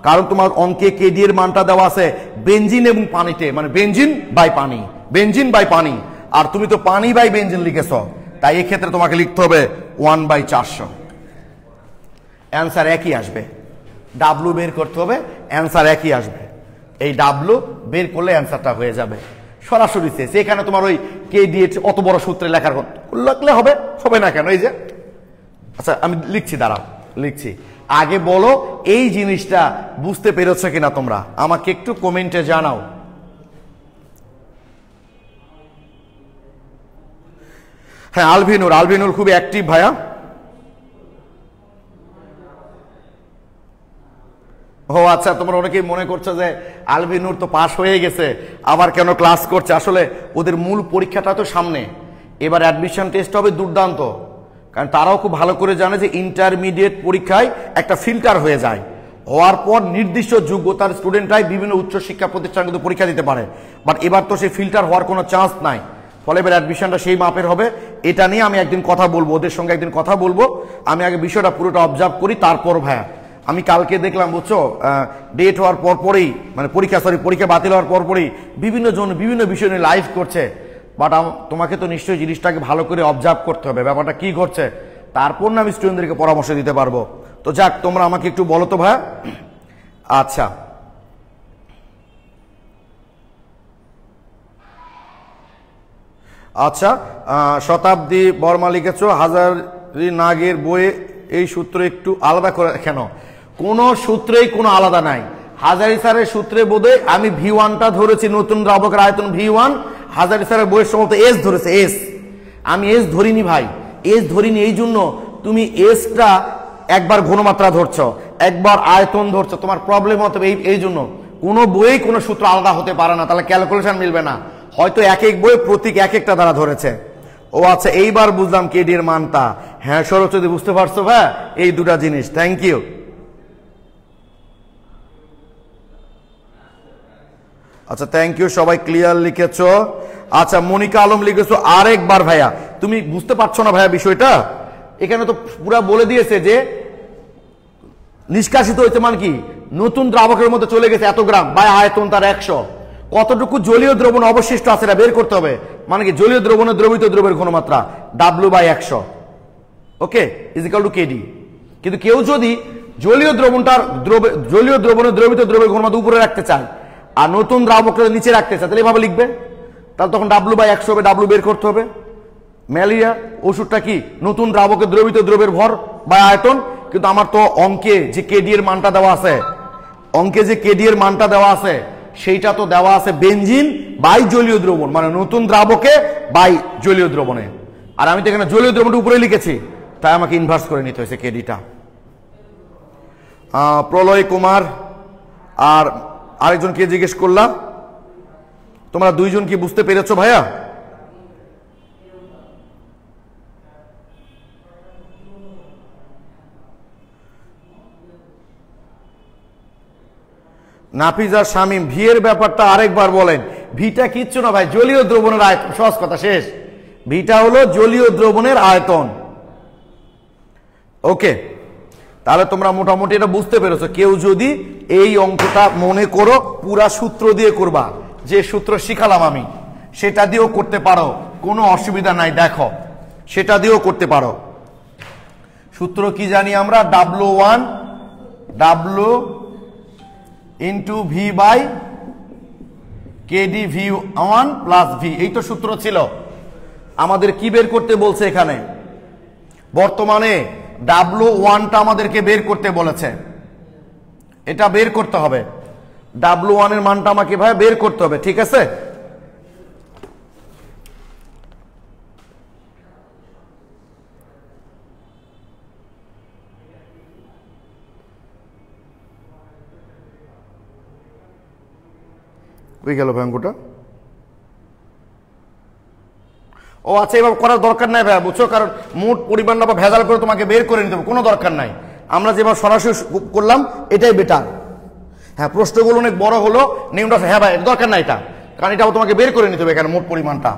কারণ তোমার অঙ্কে কেডি এর মানটা দেওয়া আছে বেনজিন এবং পানিতে, মানে বেনজিন বাই পানি, বেনজিন বাই পানি, আর তুমি তো পানি বাই বেনজিন লিখেছো, তাই এই ক্ষেত্রে তোমাকে লিখতে হবে 1/400। অ্যান্সার একই আসবে, ডাব্লু বের করতে হবে, অ্যান্সার একই আসবে। এই ডাব্লু বের করলে অ্যান্সারটা হয়ে যাবে সরাসরি শেষ। এখানে তোমার ওই কেডি অত বড় সূত্রে লেখার লাগলে হবে, হবে না কেন? এই যে আচ্ছা আমি লিখছি, দাঁড়াও লিখছি। আগে বলো এই জিনিসটা বুঝতে পেরেছো কিনা তোমরা, আমাকে একটু কমেন্টে জানাও। হ্যাঁ আলভিনুর, আলভিনুর খুবই অ্যাক্টিভ ভাইয়া। ও আচ্ছা, তোমরা অনেকেই মনে করছো যে আলভিনুর তো পাস হয়ে গেছে, আবার কেন ক্লাস করছে। আসলে ওদের মূল পরীক্ষাটা তো সামনে, এবার অ্যাডমিশন টেস্ট হবে দুর্দান্ত, কারণ তারাও খুব ভালো করে জানে যে ইন্টারমিডিয়েট পরীক্ষায় একটা ফিল্টার হয়ে যায়, হওয়ার পর নির্দিষ্ট যোগ্যতার স্টুডেন্টরাই বিভিন্ন উচ্চশিক্ষা প্রতিষ্ঠান কিন্তু পরীক্ষা দিতে পারে, বাট এবার তো সেই ফিল্টার হওয়ার কোনো চান্স নাই, ফলে এবার অ্যাডমিশনটা সেই মাপের হবে। এটা নিয়ে আমি একদিন কথা বলবো, ওদের সঙ্গে একদিন কথা বলবো। আমি আগে বিষয়টা পুরোটা অবজার্ভ করি, তারপর ভাইয়া আমি কালকে দেখলাম বুঝছো, ডেট হওয়ার পর পরেই, মানে পরীক্ষা বাতিল হওয়ার পর পরেই বিভিন্ন জন বিভিন্ন বিষয় নিয়ে লাইভ করছে, বাট তোমাকে তো নিশ্চয়ই জিনিসটাকে ভালো করে অবজার্ভ করতে হবে, ব্যাপারটা কি ঘটছে, তারপর না আমি স্টুডেন্টদেরকে পরামর্শ দিতে পারবো। তো যাক, তোমরা আমাকে একটু বলো তো ভাইয়া। আচ্ছা আচ্ছা, শতাব্দী বর্মা লিখেছো হাজারি নাগের বইয়ে এই সূত্র একটু আলাদা করে, কেন? কোনো সূত্রেই কোনো আলাদা নাই। হাজারি স্যারের সূত্রে বোধহয় আমি V1টা ধরেছি, নতুন দ্রাবকের আয়তন V1, হাজারি স্যারের বইয়ের সম্ভবত এস ধরেছে, এস। আমি এস ধরিনি ভাই, এস ধরিনি। এই জন্য তুমি এসটা একবার ঘনমাত্রা ধরছো, একবার আয়তন ধরছো, তোমার প্রবলেম হতে হবে। এই জন্য কোনো বইয়ে কোনো সূত্র আলাদা হতে পারে না, তাহলে ক্যালকুলেশন মিলবে না, হয়তো এক এক বই প্রতীক এক একটা দ্বারা ধরেছে। ও আচ্ছা, এইবার বুঝলাম কেডি এর মানটা। হ্যাঁ সরস্বতী, বুঝতে পারছো ভাই এই দুটা জিনিস, থ্যাংক ইউ। আচ্ছা থ্যাংক ইউ, সবাই ক্লিয়ার লিখেছো। আচ্ছা মনিকা আলম লিখেছো আরেকবার। ভাইয়া তুমি বুঝতে পারছো না ভাইয়া বিষয়টা, এখানে তো পুরো বলে দিয়েছে যে নিষ্কাশিত হয়েছে মানে কি, নতুন দ্রাবকের মধ্যে চলে গেছে এত গ্রাম, বাই আয়তন তার 100, কতটুকু জলীয় দ্রবণ অবশিষ্ট আছে এটা বের করতে হবে, মানে কি জলীয় দ্রবণের দ্রবিত দ্রবের ঘনমাত্রা W/100, okay, is equal to KD. কিন্তু কেউ যদি জলীয় দ্রবণের দ্রবিত দ্রবের ঘনমাত্রা উপরে রাখতে চায় আর নতুন দ্রাবকটা নিচে রাখতে চায়, তাহলে এভাবে লিখবে, তাহলে তখন W/100 হবে, W বের করতে হবে। ম্যালেরিয়া ওষুধটা কি, নতুন দ্রাবকের দ্রবিত দ্রবের ভর বা আয়তন, কিন্তু আমার তো অঙ্কে যে কেডি এর মানটা দেওয়া আছে, অঙ্কে যে কেডি এর মানটা দেওয়া আছে সেইটা তো দেওয়া আছে বেনজিন বাই জলীয় দ্রবণ, মানে নতুন দ্রাবকে বাই জলীয় দ্রবণে, আর আমি তো এখানে জলীয় দ্রবণটা উপরে লিখেছি, তাই আমাকে ইনভার্স করে নিতে হয়েছে কেডিটা। প্রলয় কুমার আর আরেকজনকে জিজ্ঞেস করলাম, তোমরা দুইজন কি বুঝতে পেরেছো ভাইয়া? নাফিজা শামীম, ভি এর ব্যাপারটা আরেকবার বলেন। ভিটা কিচ্ছু না ভাই, জলীয় দ্রবণের আয়তন, সহজ কথা, শেষ। ভিটা হলো জলীয় দ্রবণের আয়তন, ওকে। তাহলে তোমরা মোটামুটি এটা বুঝতে পেরেছো। কেউ যদি এই অঙ্কটা মনে করো পুরা সূত্র দিয়ে করবা, যে সূত্র শিখালাম আমি সেটা দিয়েও করতে পারো, কোনো অসুবিধা নাই। দেখো সেটা দিয়েও করতে পারো। সূত্র কি জানি আমরা, W1 W into V by KD V1 plus V, এই তো সূত্র ছিল। আমাদের কি বের করতে বলছে এখানে? বর্তমানে W1টা আমাদেরকে বের করতে বলেছে, এটা বের করতে হবে। W1 এর মানটা আমাকে ভাই বের করতে হবে, ঠিক আছে? কই গেল ভয়ঙ্করটা? ও আচ্ছা, এবার করার দরকার নাই ভাইয়া, বুঝছো, কারণ মোট পরিমাণটা বা ভেজাল করে তোমাকে বের করে নিতে হবে, কোনো দরকার নাই। আমরা যেভাবে সরাসরি করলাম এটাই বেটার। হ্যাঁ প্রশ্নগুলো অনেক বড় হলো, নিয়মটা, হ্যাঁ ভাই দরকার নাই এটা, কারণ এটা তোমাকে বের করে নিতে হবে এখানে মোট পরিমাণটা।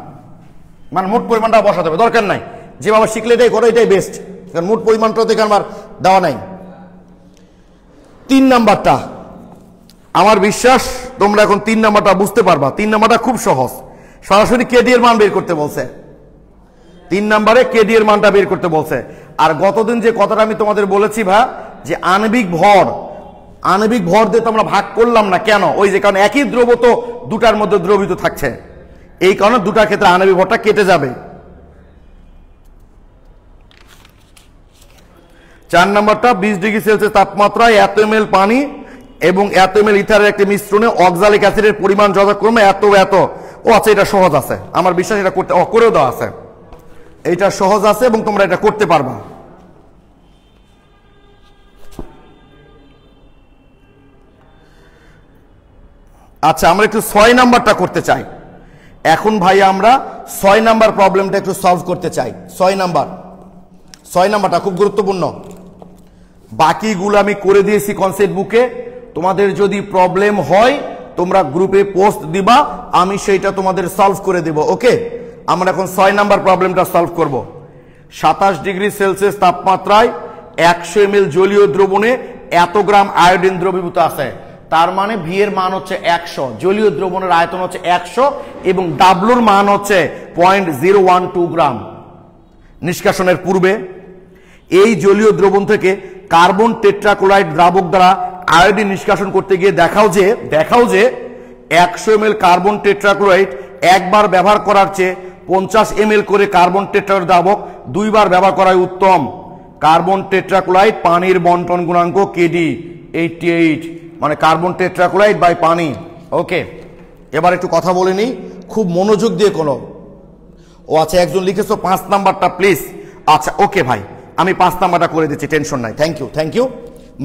মানে মোট পরিমাণটা বসাতে হবে, দরকার নাই যেভাবে শিখলে এটাই করো, এটাই বেস্ট, কারণ মোট পরিমাণটা থেকে আমার দেওয়া নাই। 3 নাম্বারটা আমার বিশ্বাস তোমরা এখন 3 নাম্বারটা বুঝতে পারবা। 3 নাম্বারটা খুব সহজ, সরাসরি কেডি এর মান বের করতে বলছে। 3 নাম্বারে কেডি এর মানটা বের করতে বলছে। আর গতদিন যে কথাটা আমি তোমাদের বলেছি যে আণবিক ভর দিয়ে তো আমরা ভাগ করলাম না কেন, ওই যে কারণ একই দ্রব্য তো দুটার মধ্যে দ্রবীভূত থাকছে, এই কারণে দুটার ক্ষেত্রে আণবিক ভরটা কেটে যাবে। 4 নাম্বারটা 20 ডিগ্রি সেলসিয়াস তাপমাত্রায় এত ml পানি এবং এত ml ইথারের একটি মিশ্রণে অক্সালিক অ্যাসিডের পরিমাণ যথাক্রমে এত এত। ও আচ্ছা, এটা সহজ আছে, আমার বিশ্বাস এটা করতে করেও দেওয়া আছে, এটা সহজ আছে এবং তোমরা এটা করতে পারবা। আচ্ছা, আমরা একটু 6 নাম্বারটা করতে চাই এখন ভাই, আমরা 6 নাম্বার প্রবলেমটা একটু সলভ করতে চাই। 6 নাম্বারটা খুব গুরুত্বপূর্ণ, বাকিগুলো আমি করে দিয়েছি কনসেপ্ট বুকে। তোমাদের যদি প্রবলেম হয় তোমরা গ্রুপে পোস্ট দিবা, আমি সেইটা তোমাদের সলভ করে দেব। ওকে, আমরা এখন 6 নাম্বার প্রবলেমটা সলভ করব। 27 ডিগ্রি সেলসিয়াস তাপমাত্রায় 100 ml জলীয় দ্রবণে এত গ্রাম আয়োডিন দ্রবীভূত আছে। তার মানে ভি এর মান হচ্ছে 100, জলীয় দ্রবণের আয়তন হচ্ছে 100 এবং ডাব্লুর মান হচ্ছে 0.012 গ্রাম। নিষ্কাশনের পূর্বে এই জলীয় দ্রবণ থেকে কার্বন টেট্রাক্লোরাইড দ্রাবক দ্বারা আয়োডিন নিষ্কাশন করতে গিয়ে দেখাও যে 100 ml কার্বন টেট্রাক্লোরাইড একবার ব্যবহার করার চেয়ে 50 ml করে কার্বন টেট্রাক্লোরাইড দ্রাবক 2 বার ব্যবহার করাই উত্তম। কার্বন টেট্রাক্লোরাইড পানির বন্টন গুণাঙ্ক কেডি 88, মানে কার্বন টেট্রাক্লোরাইড বাই পানি। ওকে, এবার একটু কথা বলে নিই খুব মনোযোগ দিয়ে কোনো। ও আচ্ছা, একজন লিখেছো 5 নাম্বারটা প্লিজ। আচ্ছা ওকে ভাই, আমি 5 নাম্বারটা করে দিচ্ছি, টেনশন নাই। থ্যাংক ইউ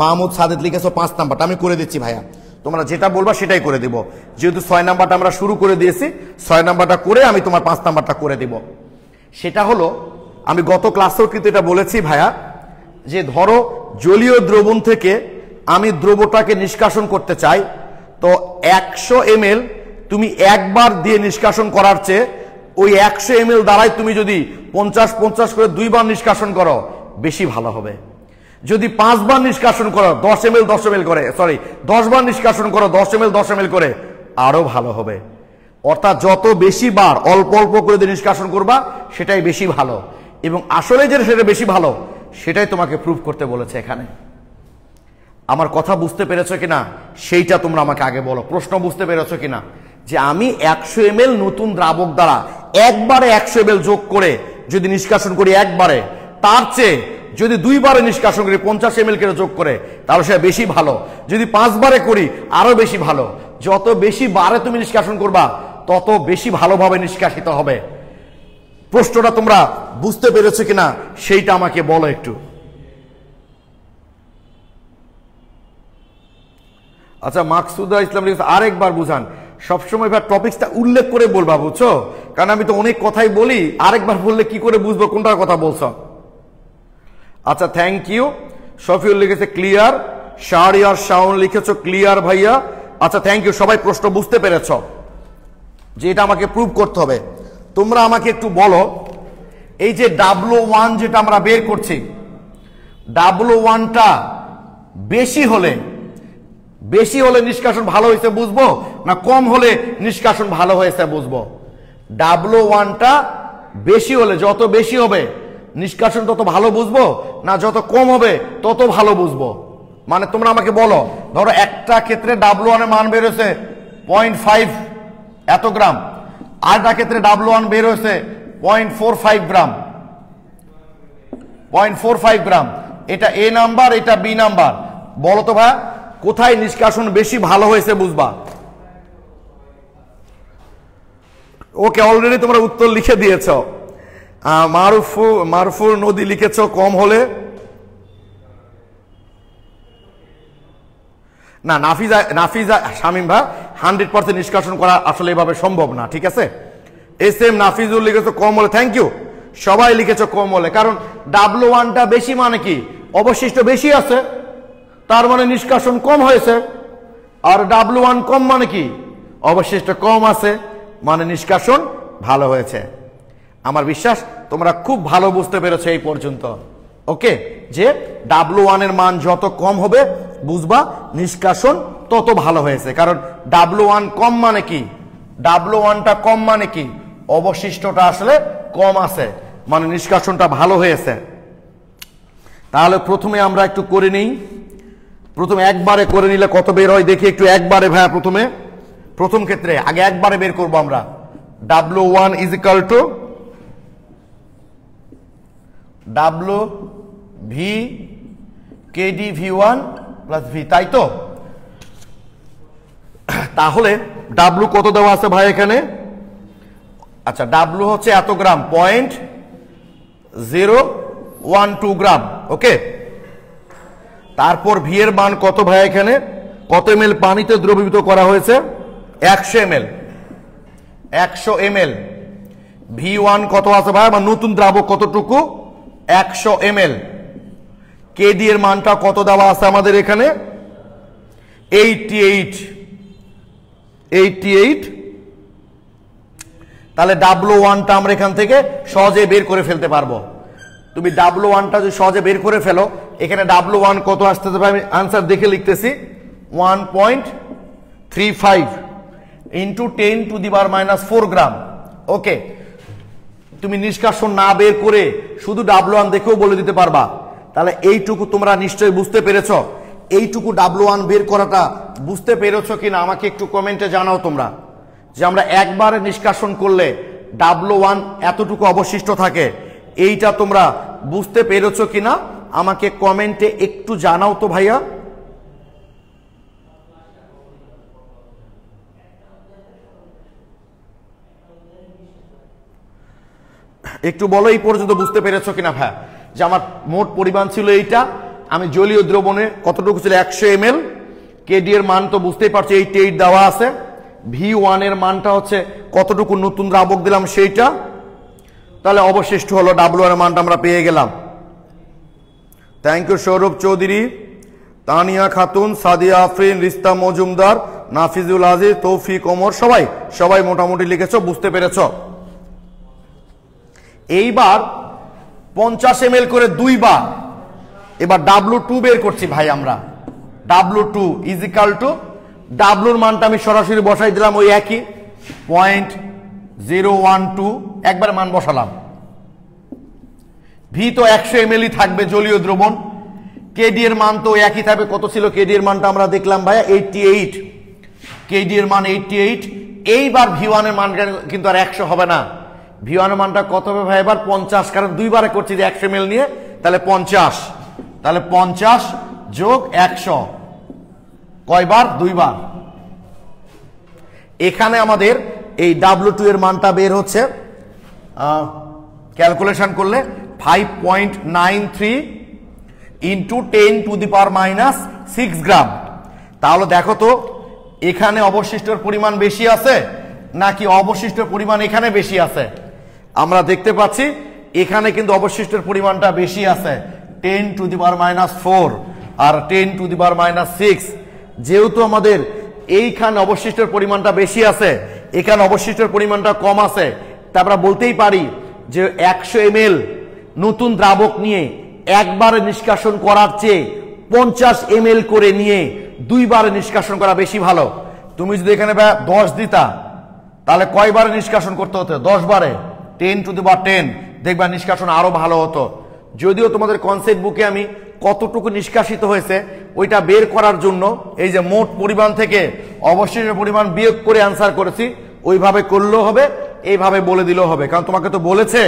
মাহমুদ সাদেদ, লিখেছো 5 নাম্বারটা আমি করে দিচ্ছি ভাইয়া, তোমরা যেটা বলবা সেটাই করে দেব। যেহেতু 6 নাম্বারটা আমরা শুরু করে দিয়েছি, 6 নাম্বারটা করে আমি তোমার 5 নাম্বারটা করে দেব। সেটা হলো, আমি গত ক্লাসেও কিন্তু এটা বলেছি ভাইয়া, যে ধরো জলীয় দ্রবণ থেকে আমি দ্রবটাকে নিষ্কাশন করতে চাই, তো 100 ml তুমি একবার দিয়ে নিষ্কাশন করার চেয়ে ওই 100 ml দ্বারাই তুমি যদি 50-50 করে 2 বার নিষ্কাশন করো বেশি ভালো হবে। যদি 5 বার নিষ্কাশন করো 10 ml করে, 10 বার নিষ্কাশন করো 10 ml করে, আরো ভালো হবে। অর্থাৎ যত বেশি বার অল্প অল্প করে দিয়ে নিষ্কাশন করবা সেটাই বেশি ভালো, এবং আসলে যে সেটা বেশি ভালো সেটাই তোমাকে প্রুভ করতে বলেছে এখানে। আমার কথা বুঝতে পেরেছো কিনা সেইটা তোমরা আমাকে আগে বলো। প্রশ্ন বুঝতে পেরেছো কিনা, যে আমি 100 ml নতুন দ্রাবক দ্বারা একবারে 100 ml যোগ করে যদি নিষ্কাশন করি একবারে, তার চেয়ে যদি 2 বারে নিষ্কাশন করি 50 ml করে যোগ করে, তাহলে সেটা বেশি ভালো। যদি 5 বারে করি আরো বেশি ভালো। যত বেশি বারে তুমি নিষ্কাশন করবা তত বেশি ভালোভাবে নিষ্কাশিত হবে। প্রশ্নটা তোমরা বুঝতে পেরেছো কিনা সেইটা আমাকে বলো একটু। আচ্ছা, মাকসুদা ইসলাম আরেকবার বুঝান, সবসময় ভাই টপিকসটা উল্লেখ করে বলবা, বুঝছো? কারণ আমি তো অনেক কথাই বলি, আরেকবার বললে কি করে বুঝবো কোনটার কথা বলছো। আচ্ছা, থ্যাংক ইউ। শফিউল লিখেছে ক্লিয়ার, শাহরিয়ার শাওন লিখেছো ক্লিয়ার ভাইয়া। আচ্ছা থ্যাংক ইউ, সবাই প্রশ্ন বুঝতে পেরেছ যে এটা আমাকে প্রুভ করতে হবে। তোমরা আমাকে একটু বলো, এই যে W1 যেটা আমরা বের করছি, W1টা বেশি হলে নিষ্কাশন ভালো হয়েছে বুঝবো, না কম হলে নিষ্কাশন ভালো হয়েছে বুঝবো? W1টা বেশি হলে, যত বেশি হবে নিষ্কাশন তত ভালো বুঝবো, না যত কম হবে তত ভালো বুঝবো? মানে তোমরা আমাকে বলো, ধরো একটা ক্ষেত্রে W1 এর মান বের হয়েছে 0.5 এত গ্রাম, আর একটা ক্ষেত্রে W1 বের হয়েছে 0.45 গ্রাম, 0.45 গ্রাম। এটা A নাম্বার, এটা B নাম্বার। বলো তো ভাই, কোথায় নিষ্কাশন বেশি ভালো হয়েছে বুঝবা? ওকে, অলরেডি তোমরা উত্তর লিখে দিয়েছ। মারুফুর নদী লিখেছ কম হলে, না নাফিজা শামিম ভাই 100% নিষ্কাশন করা আসলে এভাবে সম্ভব না, ঠিক আছে? SM নাফিজুল লিখেছো কম হলে, থ্যাংক ইউ। সবাই লিখেছো কম হলে, কারণ W1টা বেশি মানে কি, অবশিষ্ট বেশি আছে, তার মানে নিষ্কাশন কম হয়েছে। আর W1 কম মানে কি, অবশিষ্ট কম আছে, মানে নিষ্কাশন ভালো হয়েছে। আমার বিশ্বাস তোমরা খুব ভালো বুঝতে পেরেছো এই পর্যন্ত। ওকে, যে W1 এর মান যত কম হবে বুঝবা নিষ্কাশন তত ভালো হয়েছে। কারণ W1 কম মানে কি, W1টা কম মানে কি, অবশিষ্টটা আসলে কম আছে, মানে নিষ্কাশনটা ভালো হয়েছে। তাহলে প্রথমে আমরা একটু করে নিই, প্রথমে একবারে করে নিলে কত বের হয় দেখি একটু। একবারে ভাইয়া প্রথম ক্ষেত্রে আগে একবারে বের করবো আমরা। W1 is equal to V KD V1 plus V, তাই তো? তাহলে W কত দেওয়া আছে ভাই এখানে? আচ্ছা, W হচ্ছে এত গ্রাম, 0.012 গ্রাম। ওকে, তারপর V এর মান কত ভাই এখানে? কত ml পানিতে দ্রবীভূত করা হয়েছে? 100 ml। 100 ml। V1 কত আছে ভাই? আমার নতুন দ্রাবক কতটুকু? 100 ml। KD এর মানটা কত দেওয়া আছে আমাদের এখানে? 88। তাহলে W1টা আমরা এখান থেকে সহজে বের করে ফেলতে পারবো। তুমি W1টা যদি সহজে বের করে ফেলো, এখানে W1 কত আসতে পারে আমি আনসার দেখে লিখতেছি, 1.35 ইন্টু 10⁻⁴ গ্রাম। ওকে, তুমি নিষ্কাশন না বের করে শুধু W1 দেখেও বলে দিতে পারবা। তাহলে এইটুকু তোমরা নিশ্চয়ই বুঝতে পেরেছ। এইটুকু W1 বের করাটা বুঝতে পেরেছো কিনা আমাকে একটু কমেন্টে জানাও তোমরা, যে আমরা একবারে নিষ্কাশন করলে W1 এতটুকু অবশিষ্ট থাকে, এইটা তোমরা বুঝতে পেরেছো কিনা আমাকে কমেন্টে একটু জানাও তো ভাইয়া। একটু বলো এই পর্যন্ত বুঝতে পেরেছো কিনা ভাইয়া, যে আমার মোট পরিমাণ ছিল এইটা, আমি জলীয় দ্রবণে কতটুকু ছিল 100 ml, KD এর মান তো বুঝতেই পারছো 88 দেওয়া আছে, V1 এর মানটা হচ্ছে কতটুকু নতুন দ্রাবক দিলাম সেইটা, তাহলে অবশিষ্ট হলো W1 এর মানটা আমরা পেয়ে গেলাম। থ্যাংক ইউ সৌরভ চৌধুরী, তানিয়া খাতুন, সাদিয়া আফরিন, রিস্তা মজুমদার, নাফিজুল আজিজ, তৌফিক ওমর, সবাই মোটামুটি লিখেছো, বুঝতে পেরেছো। এইবার 50 ml করে দুইবার এবার W2 বের করছি ভাই আমরা। W2 is equal to, W এর মানটা আমি সরাসরি বসাই দিলাম ওই একই 0.012, একবার মান বসালাম। V তো 100 ml থাকবে জলীয় দ্রবণ, KD এর মান তো একই থাকবে। কত ছিল KD এর মানটা আমরা দেখলাম ভাইয়া 88, KD এর মান 88। এইবার V1 এর মান কিন্তু আর 100 হবে না, V1 এর মানটা কত হবে ভাই এবার? 50, কারণ দুইবারে করছি যে 100 ml নিয়ে, তাহলে 50। তাহলে 50 যোগ 100 কয়বার? দুইবার। এখানে আমাদের এই W2 এর মানটা বের হচ্ছে, ক্যালকুলেশন করলে 5.93 ইন্টু 10⁻⁶ গ্রাম। তাহলে দেখো তো এখানে অবশিষ্টের পরিমাণ বেশি আছে নাকি অবশিষ্টের পরিমাণ এখানে বেশি আছে? আমরা দেখতে পাচ্ছি এখানে কিন্তু অবশিষ্টের পরিমাণটা বেশি আছে, 10⁻⁴ আর 10⁻⁶। যেহেতু আমাদের এইখানে অবশিষ্টের পরিমাণটা বেশি আছে, এখানে অবশিষ্টের পরিমাণটা কম আছে, তা আমরা বলতেই পারি যে 100 ml নতুন দ্রাবক নিয়ে একবারে নিষ্কাশন করার চেয়ে 50 ml করে নিয়ে দুইবারে নিষ্কাশন করা বেশি ভালো। তুমি যদি এখানে 10 দিতা, তাহলে কয়বারে নিষ্কাশন করতে হতো? 10 বারে, 10⁻10, দেখবা নিষ্কাশন আরো ভালো হতো। যদিও তোমাদের কনসেপ্ট বুকে আমি কতটুকু নিষ্কাশিত হয়েছে ওইটা বের করার জন্য এই যে মোট পরিমাণ থেকে অবশিষ্ট পরিমাণ বিয়োগ করে আনসার করেছি, ওইভাবে করলেও হবে, এইভাবে বলে দিলেও হবে। কারণ তোমাকে তো বলেছে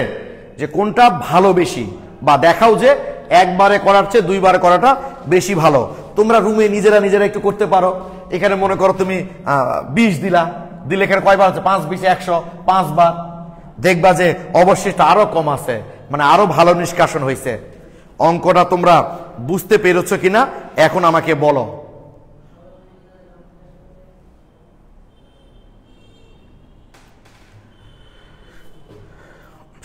যে কোনটা ভালো বেশি, বা দেখাও যে একবারে করার চেয়ে দুইবারে করাটা বেশি ভালো। তোমরা রুমে নিজেরা একটু করতে পারো। এখানে মনে করো তুমি 20 দিলে এখানে কয়বার আছে? 5 20 100, 5 বার। দেখবা যে অবশিষ্ট আরো কম আছে, মানে আরো ভালো নিষ্কাশন হয়েছে। অঙ্কটা তোমরা বুঝতে পেরেছো কিনা এখন আমাকে বলো।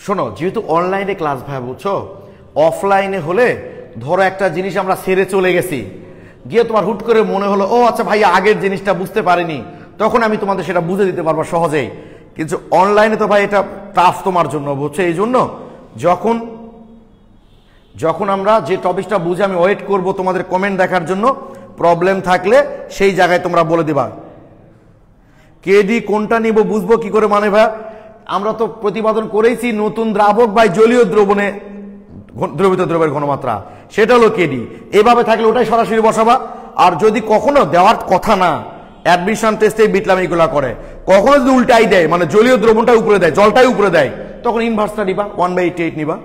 শোনো, যেহেতু অনলাইনে ক্লাস ভাই, বুঝছো, অফলাইনে হলে ধরো একটা জিনিস আমরা ছেড়ে চলে গেছি, গিয়ে তোমার হুট করে মনে হলো ও আচ্ছা ভাই আগের জিনিসটা বুঝতে পারিনি, তখন আমি তোমাদের সেটা বুঝে দিতে পারবো সহজেই। কিন্তু অনলাইনে তো ভাই এটা টাফ তোমার জন্য, বুঝছো? এই জন্য যখন যখন আমরা যে টপিকটা বুঝে আমি ওয়েট করব তোমাদের কমেন্ট দেখার জন্য, প্রবলেম থাকলে সেই জায়গায় তোমরা বলে দিবা। কেডি কোনটা নিব বুঝবো কি করে মানে ভাই? আমরা তো প্রতিপাদন করেইছি নতুন দ্রাবক বা জলীয় দ্রবণে দ্রবিত দ্রবের ঘনমাত্রা, সেটা হলো কেডি। এভাবে থাকলে ওটাই সরাসরি বসাবা। আর যদি কখনো দেওয়ার কথা না, অ্যাডমিশন টেস্টে বিটলাম এইগুলা করে, কখনো যদি উল্টাই দেয় মানে জলীয় দ্রবণটা উপরে দেয়, জলটাই উপরে দেয়, তখন ইনভার্সটা নিবা, 1/88 নিবা।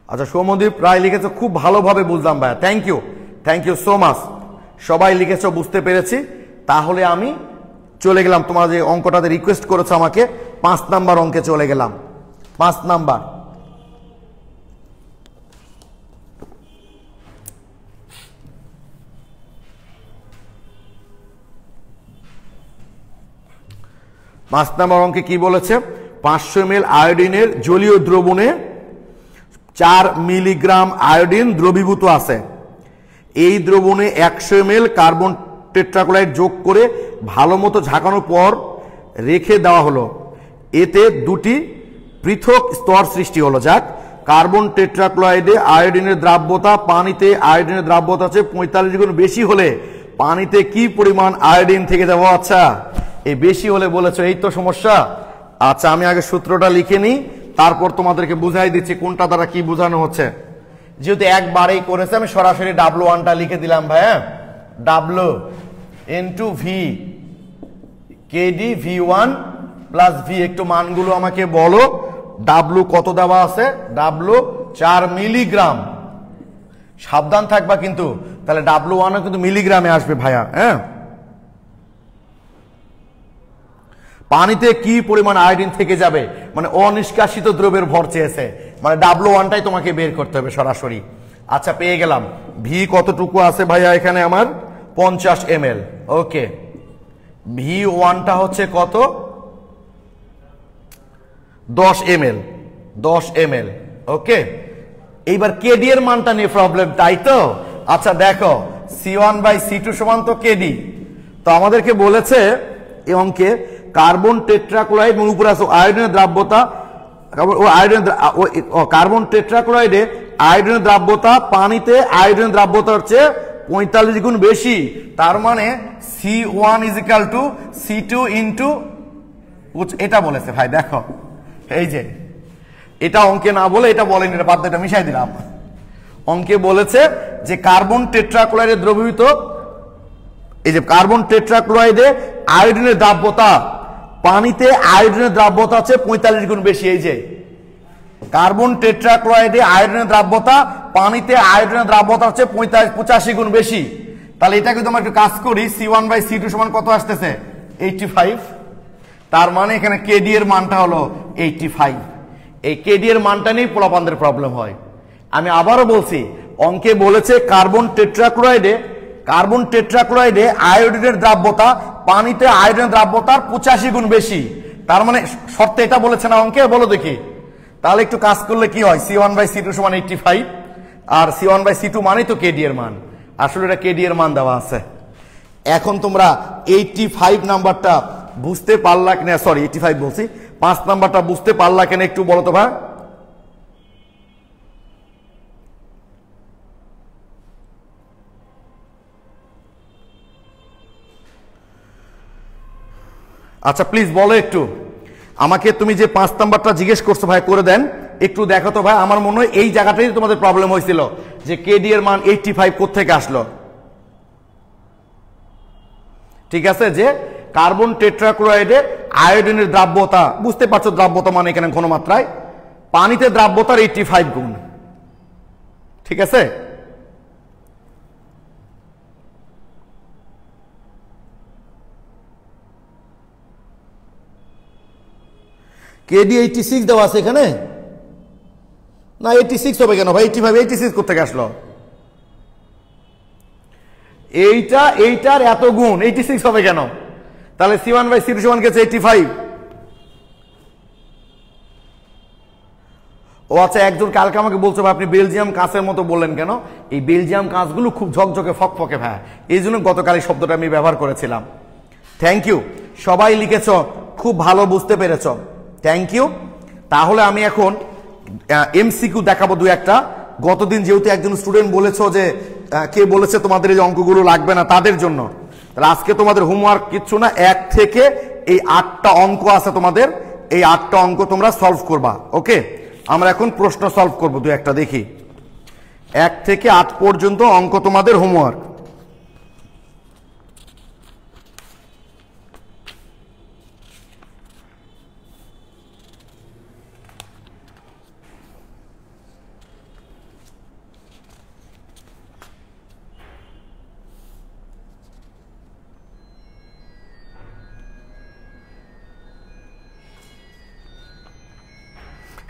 আচ্ছা, সৌম্যদীপ রায় লিখেছো, খুব ভালোভাবে বুঝলাম ভাইয়া, থ্যাংক ইউ সো মাচ। সবাই লিখেছো, বুঝতে পেরেছি। তাহলে আমি চলে গেলাম, তোমার যে অঙ্কটাতে রিকোয়েস্ট করেছো আমাকে, 5 নাম্বার অঙ্কে চলে গেলাম। 5 নাম্বার, অঙ্কে কি বলেছে? 500 ml আয়োডিনের জলীয় দ্রবণে 4 মিলিগ্রাম আয়োডিন দ্রবীভূত আছে। এই দ্রবণে 100 ml কার্বন টেট্রাক্লোরাইড যোগ করে ভালো মতো ঝাঁকানোর পর রেখে দেওয়া হলো। এতে দুটি পৃথক স্তর সৃষ্টি হলো। যাক, কার্বন টেট্রাক্লোরাইডে আয়োডিনের দ্রাব্যতা পানিতে আয়োডিনের দ্রাব্যতা আছে 45 গুণ বেশি হলে পানিতে কি পরিমাণ আয়োডিন থেকে যাবো? আচ্ছা, এই বেশি হলে বলেছো, এই তো সমস্যা। আচ্ছা, আমি আগে সূত্রটা লিখে নিই, তারপর তোমাদেরকে বুঝাই দিচ্ছি কোনটা দ্বারা কি বোঝানো হচ্ছে। যেহেতু একবারেই করেছে, আমি সরাসরি W1টা লিখে দিলাম ভাইয়া। W into V, KD V1 plus V. একটু মানগুলো আমাকে বলো, W কত দেওয়া আছে? W 4 milligram. সাবধান থাকবা কিন্তু, তাহলে W1 কিন্তু মিলিগ্রামে আসবে ভাইয়া। হ্যাঁ, পানিতে কি পরিমাণ আয়োডিন থেকে যাবে মানে অনিষ্কাশিত দ্রবের ভর চেয়েছে, মানে W1টাই তোমাকে বের করতে হবে সরাসরি। আচ্ছা, পেয়ে গেলাম। ভি কতটুকু আছে ভাইয়া এখানে আমার? 50 ml। ওকে, V1টা হচ্ছে কত? 10 ml। ওকে, এইবার কেডি এর মানটা নিয়ে প্রবলেম, তাই তো? আচ্ছা দেখো, C1/C2 সমান তো কেডি। তো আমাদেরকে বলেছে এই অঙ্কে কার্বন টেট্রাক্লোরাইড এবং উপরে আছে আয়োডিনের দ্রাব্যতা, কার্বন টেট্রাক্লোরাইডে আয়োডিনের দ্রাব্যতা পানিতে আয়োডিনের দ্রাব্যতা হচ্ছে 45 গুণ বেশি। তার মানে C1 = C2 ইন্টু, এটা বলেছে ভাই। দেখো, এই যে এটা অঙ্কে না বলে এটা বলেনি, এটা বাদ দিয়ে এটা মিশাই দিলাম। অঙ্কে বলেছে যে কার্বন টেট্রাক্লোরাইডে দ্রবীভূত, এই যে কার্বন টেট্রাক্লোরাইডে আয়োডিনের দ্রাব্যতা পানিতে আয়োডিনের দ্রাব্যতা আছে 45 গুণ বেশি। এই যে কার্বন টেট্রাক্লোরাইডে আয়োডিনের দ্রাব্যতা পানিতে আয়োডিনের দ্রাব্যতা হচ্ছে 85 গুণ বেশি। তাহলে এটা কিন্তু আমরা একটু কাজ করি, C1/C2 সমান কত আসতেছে? 85। তার মানে এখানে কেডি এর মানটা হলো 85। এই কেডি এর মানটা নিয়ে পোলাপানদের প্রবলেম হয়। আমি আবারও বলছি, অঙ্কে বলেছে কার্বন টেট্রাক্লোরাইডে আয়োডিনের দ্রাব্যতা পানিতে আয়োডিনের দ্রাব্যতার 85 গুণ বেশি। তার মানে শর্তে এটা বলেছে না অঙ্কে? বলো দেখি। তাহলে একটু কাজ করলে কি হয়? C1/C2 সমান 85, আর C1/C2 মানে তো কেডি এর মান। আসলে এটা কেডি এর মান দেওয়া আছে। এখন তোমরা 85 নাম্বারটা বুঝতে পারলা কিনা? সরি, 85 বলছি, 5 নাম্বারটা বুঝতে পারলা কিনা একটু বলো তো ভাই। আচ্ছা প্লিজ বলো একটু আমাকে, তুমি যে 5 নাম্বারটা জিজ্ঞেস করছো ভাই করে দেন একটু, দেখো তো ভাই। আমার মনে হয় এই জায়গাটাই তোমাদের প্রবলেম হয়েছিল যে কেডি এর মান 85 কোত্থেকে আসলো। ঠিক আছে, যে কার্বন টেট্রাক্লোরাইডে আয়োডিনের দ্রাব্যতা, বুঝতে পারছো দ্রাব্যতা মানে এখানে ঘনমাত্রায়, পানিতে দ্রাব্যতার 85 গুণ। ঠিক আছে, কেডি 86 দেওয়া আছে এখানে না? 86 হবে কেন ভাই? 86 কোথেকে আসলো? এইটার এত গুণ, 86 হবে কেন? তাহলে C1/C2 সমান গেছে 85। ও আচ্ছা, একজন কালকে আমাকে বলছে ভাই আপনি বেলজিয়াম কাঁচের মতো বললেন কেন? এই বেলজিয়াম কাঁচগুলো খুব ঝকঝকে ফকফকে ভাই, এই জন্য গতকাল এই শব্দটা আমি ব্যবহার করেছিলাম। থ্যাংক ইউ সবাই লিখেছ, খুব ভালো, বুঝতে পেরেছ, থ্যাংক ইউ। তাহলে আমি এখন এমসিকিউ দেখাবো দু একটা। গতদিন যেহেতু একজন স্টুডেন্ট বলেছো যে কে বলেছে তোমাদের এই অঙ্কগুলো লাগবে না, তাদের জন্য তাহলে আজকে তোমাদের হোমওয়ার্ক কিচ্ছু না, 1 থেকে এই 8টা অঙ্ক আছে তোমাদের, এই 8টা অঙ্ক তোমরা সলভ করবা। ওকে, আমরা এখন প্রশ্ন সলভ করবো দু একটা, দেখি 1 থেকে 8 পর্যন্ত অঙ্ক তোমাদের হোমওয়ার্ক।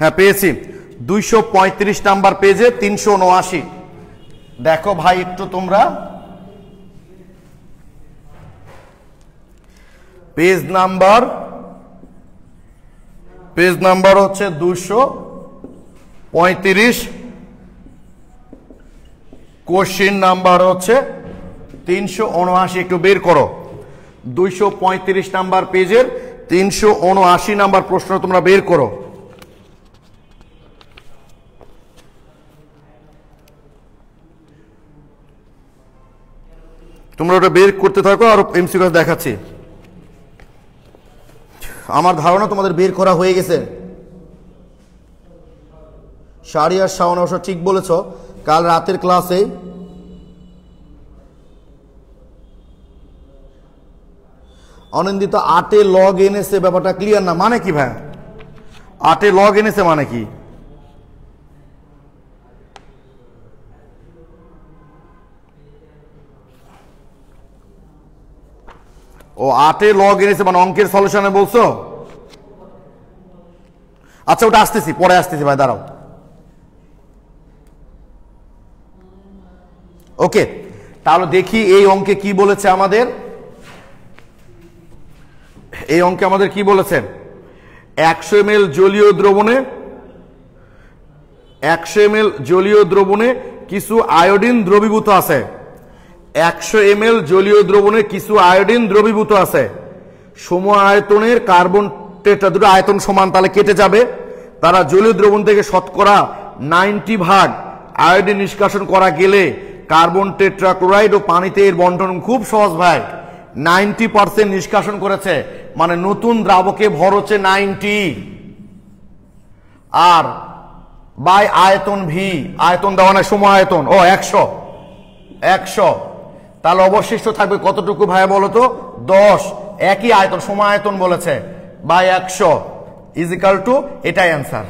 হ্যাঁ পেয়েছি, 235 নাম্বার পেজে 379। দেখো ভাই একটু তোমরা, পেজ নাম্বার হচ্ছে 235, কোশ্চেন নাম্বার হচ্ছে 379। একটু বের করো 235 নাম্বার পেজের 379 নাম্বার প্রশ্ন তোমরা বের করো। তোমরা ওটা বের করতে থাকো, আর এমসিকিউ দেখাচ্ছি। আমার ধারণা তোমাদের বের করা হয়ে গেছে। শাহরিয়ার শাওন অবশ্য ঠিক বলেছ, কাল রাতের ক্লাসে অনিন্দিত 8 লগ এনেছে, ব্যাপারটা ক্লিয়ার না, মানে কি ভাই 8 লগ এনেছে মানে কি? ও 8 লগ এনেছে মানে অঙ্কের সলিউশনে বলছো? আচ্ছা ওটা আসতেছি, পরে আসতেছি ভাই, দাঁড়াও। ওকে, তাহলে দেখি এই অঙ্কে কি বলেছে আমাদের। এই অঙ্কে আমাদের কি বলেছে? 100 ml জলীয় দ্রবণে 100 ml জলীয় দ্রবণে কিছু আয়োডিন দ্রবীভূত আছে। 100 ml জলীয় দ্রবণে কিছু আয়োডিন দ্রবীভূত আছে। সম আয়তনের কার্বন টেট্রা, দুটো আয়তন সমান, তাহলে কেটে যাবে। তারা জলীয় দ্রবণ থেকে শতকরা 90 ভাগ আয়োডিন নিষ্কাশন করা গেলে কার্বন টেট্রাক্লোরাইড ও পানিতে এর বন্টন খুব সহজ ভাই। 90% নিষ্কাশন করেছে, মানে নতুন দ্রাবকে ভর হচ্ছে 90, আর বাই আয়তন ভি, আয়তন দেওয়া না, সম আয়তন, ও 100, তাহলে অবশিষ্ট থাকবে কতটুকু ভাই বলো তো? 10, একই আয়তন, সম আয়তন বলেছে, বাই 100 ইজিক্যাল টু, এটাই অ্যান্সার।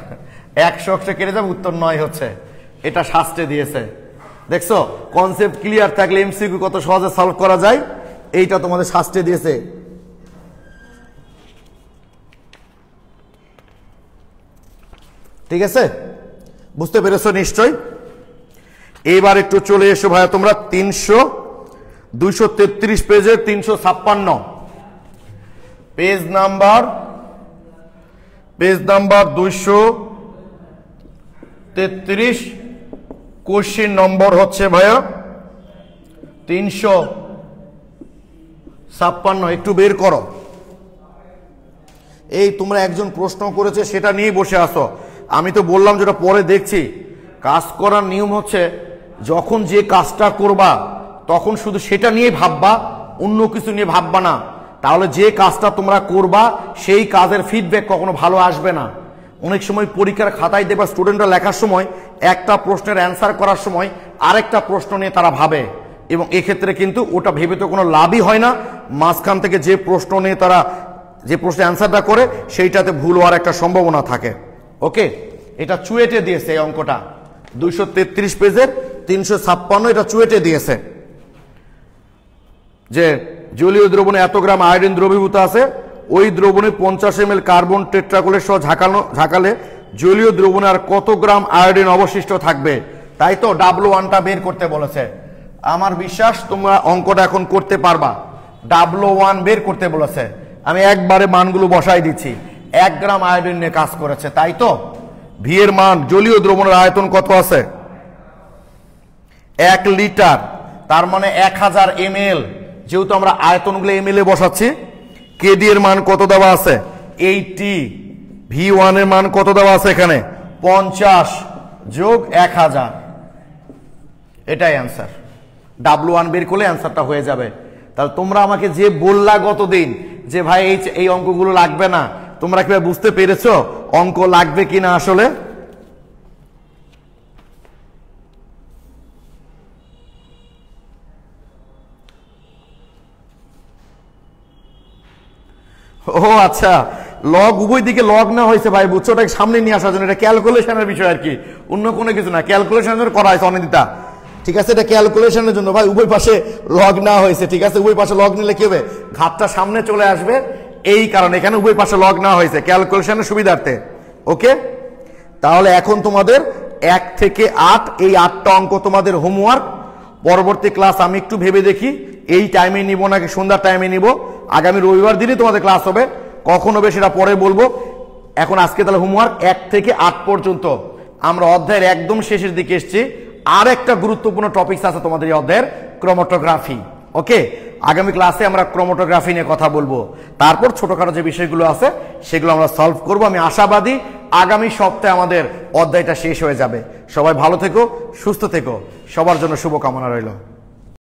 100 কেটে যাবে, উত্তর 9 হচ্ছে। এটা শাস্ত্রে দিয়েছে। দেখছো কনসেপ্ট ক্লিয়ার থাকলে এমসিকিউ কত সহজে সলভ করা যায়, এইটা তোমাদের শাস্ত্রে দিয়েছে। ঠিক আছে, বুঝতে পেরেছো নিশ্চয়। এইবার একটু চলে এসো ভাইয়া তোমরা 233 পেজে 356 পেজ নাম্বার 233, কোশ্চেন নম্বর হচ্ছে ভাইয়া 356। একটু বের করো। এই তোমরা একজন প্রশ্ন করেছে সেটা নিয়ে বসে আসো। আমি তো বললাম যেটা পরে দেখছি। কাজ করার নিয়ম হচ্ছে যখন যে কাজটা করবা তখন শুধু সেটা নিয়ে ভাববা, অন্য কিছু নিয়ে ভাববা না। তাহলে যে কাজটা তোমরা করবা সেই কাজের ফিডব্যাক কখনো ভালো আসবে না। অনেক সময় পরীক্ষার খাতায় দেখবা স্টুডেন্টরা লেখার সময় একটা প্রশ্নের অ্যান্সার করার সময় আরেকটা প্রশ্ন নিয়ে তারা ভাবে, এবং এক্ষেত্রে কিন্তু ওটা ভেবে তো কোনো লাভই হয় না। মাঝখান থেকে যে প্রশ্ন নিয়ে তারা যে প্রশ্নের অ্যান্সারটা করে সেইটাতে ভুল হওয়ার একটা সম্ভাবনা থাকে। ওকে, এটা চুয়েটে দিয়েছে এই অঙ্কটা 233 পেজের 356, এটা চুয়েটে দিয়েছে যে জলীয় দ্রবণে এত গ্রাম আয়োডিন দ্রবীভূত আছে, ওই দ্রবণে 50 ml কার্বন টেট্রাক্লোরাইড সহ ঝাঁকালে জলীয় দ্রবণে আর কত গ্রাম আয়োডিন অবশিষ্ট থাকবে। তাই তো W1টা বের করতে বলেছে। আমার বিশ্বাস তোমরা অঙ্কটা এখন করতে পারবা। W1 বের করতে বলেছে, আমি একবারে মানগুলো বসাই দিচ্ছি। 1 গ্রাম আয়োডিন নিয়ে কাজ করেছে, তাই তো। ভি এর মান, জলীয় দ্রবণের আয়তন কত আছে? 1 লিটার, তার মানে 1000 ml। যেহেতু আমরা আয়তনগুলো ml এ বসাচ্ছি, কেডি এর মান কত দেওয়া আছে 80, V1 এর মান কত দেওয়া আছে এখানে 50 যোগ 1000, এটাই অ্যান্সার। W1 বের করলে অ্যান্সারটা হয়ে যাবে। তাহলে তোমরা আমাকে যে বললা গতদিন যে ভাই এই অঙ্কগুলো লাগবে না, তোমরা কি বুঝতে পেরেছো অঙ্ক লাগবে কিনা আসলে? ও আচ্ছা, লগ উভয় দিকে লগ না হয়েছে ভাই, বুঝছো, ওটাকে সামনে নিয়ে আসার জন্য, এটা ক্যালকুলেশনের বিষয় আর কি, অন্য কোনো কিছু না, ক্যালকুলেশনের জন্য করা হয়েছে অনিদিতা, ঠিক আছে, এটা ক্যালকুলেশনের জন্য ভাই, উভয় পাশে লগ না হয়েছে, ঠিক আছে, উভয় পাশে লগ নিলে কি হবে, ঘাতটা সামনে চলে আসবে, এই কারণে এখানে উভয় পাশে লগ না হয়েছে ক্যালকুলেশনের সুবিধার্থে। ওকে, তাহলে এখন তোমাদের 1 থেকে 8, এই 8টা অঙ্ক তোমাদের হোমওয়ার্ক। পরবর্তী ক্লাস আমি একটু ভেবে দেখি এই টাইমে নিব নাকি সন্ধ্যার টাইমে নিব। আগামী রবিবার দিনই তোমাদের ক্লাস হবে, কখন হবে সেটা পরে বলবো। এখন আজকে তাহলে হোমওয়ার্ক 1 থেকে 8 পর্যন্ত। আমরা অধ্যায়ের একদম শেষের দিকে এসেছি, আর একটা গুরুত্বপূর্ণ টপিকস আছে তোমাদের এই অধ্যায়ের, ক্রোমাটোগ্রাফি। ওকে, আগামী ক্লাসে আমরা ক্রোমাটোগ্রাফি নিয়ে কথা বলবো, তারপর ছোটখাটো যে বিষয়গুলো আছে সেগুলো আমরা সলভ করব। আমি আশাবাদী আগামী সপ্তাহে আমাদের অধ্যায়টা শেষ হয়ে যাবে। সবাই ভালো থেকো, সুস্থ থেকো, সবার জন্য শুভকামনা রইল।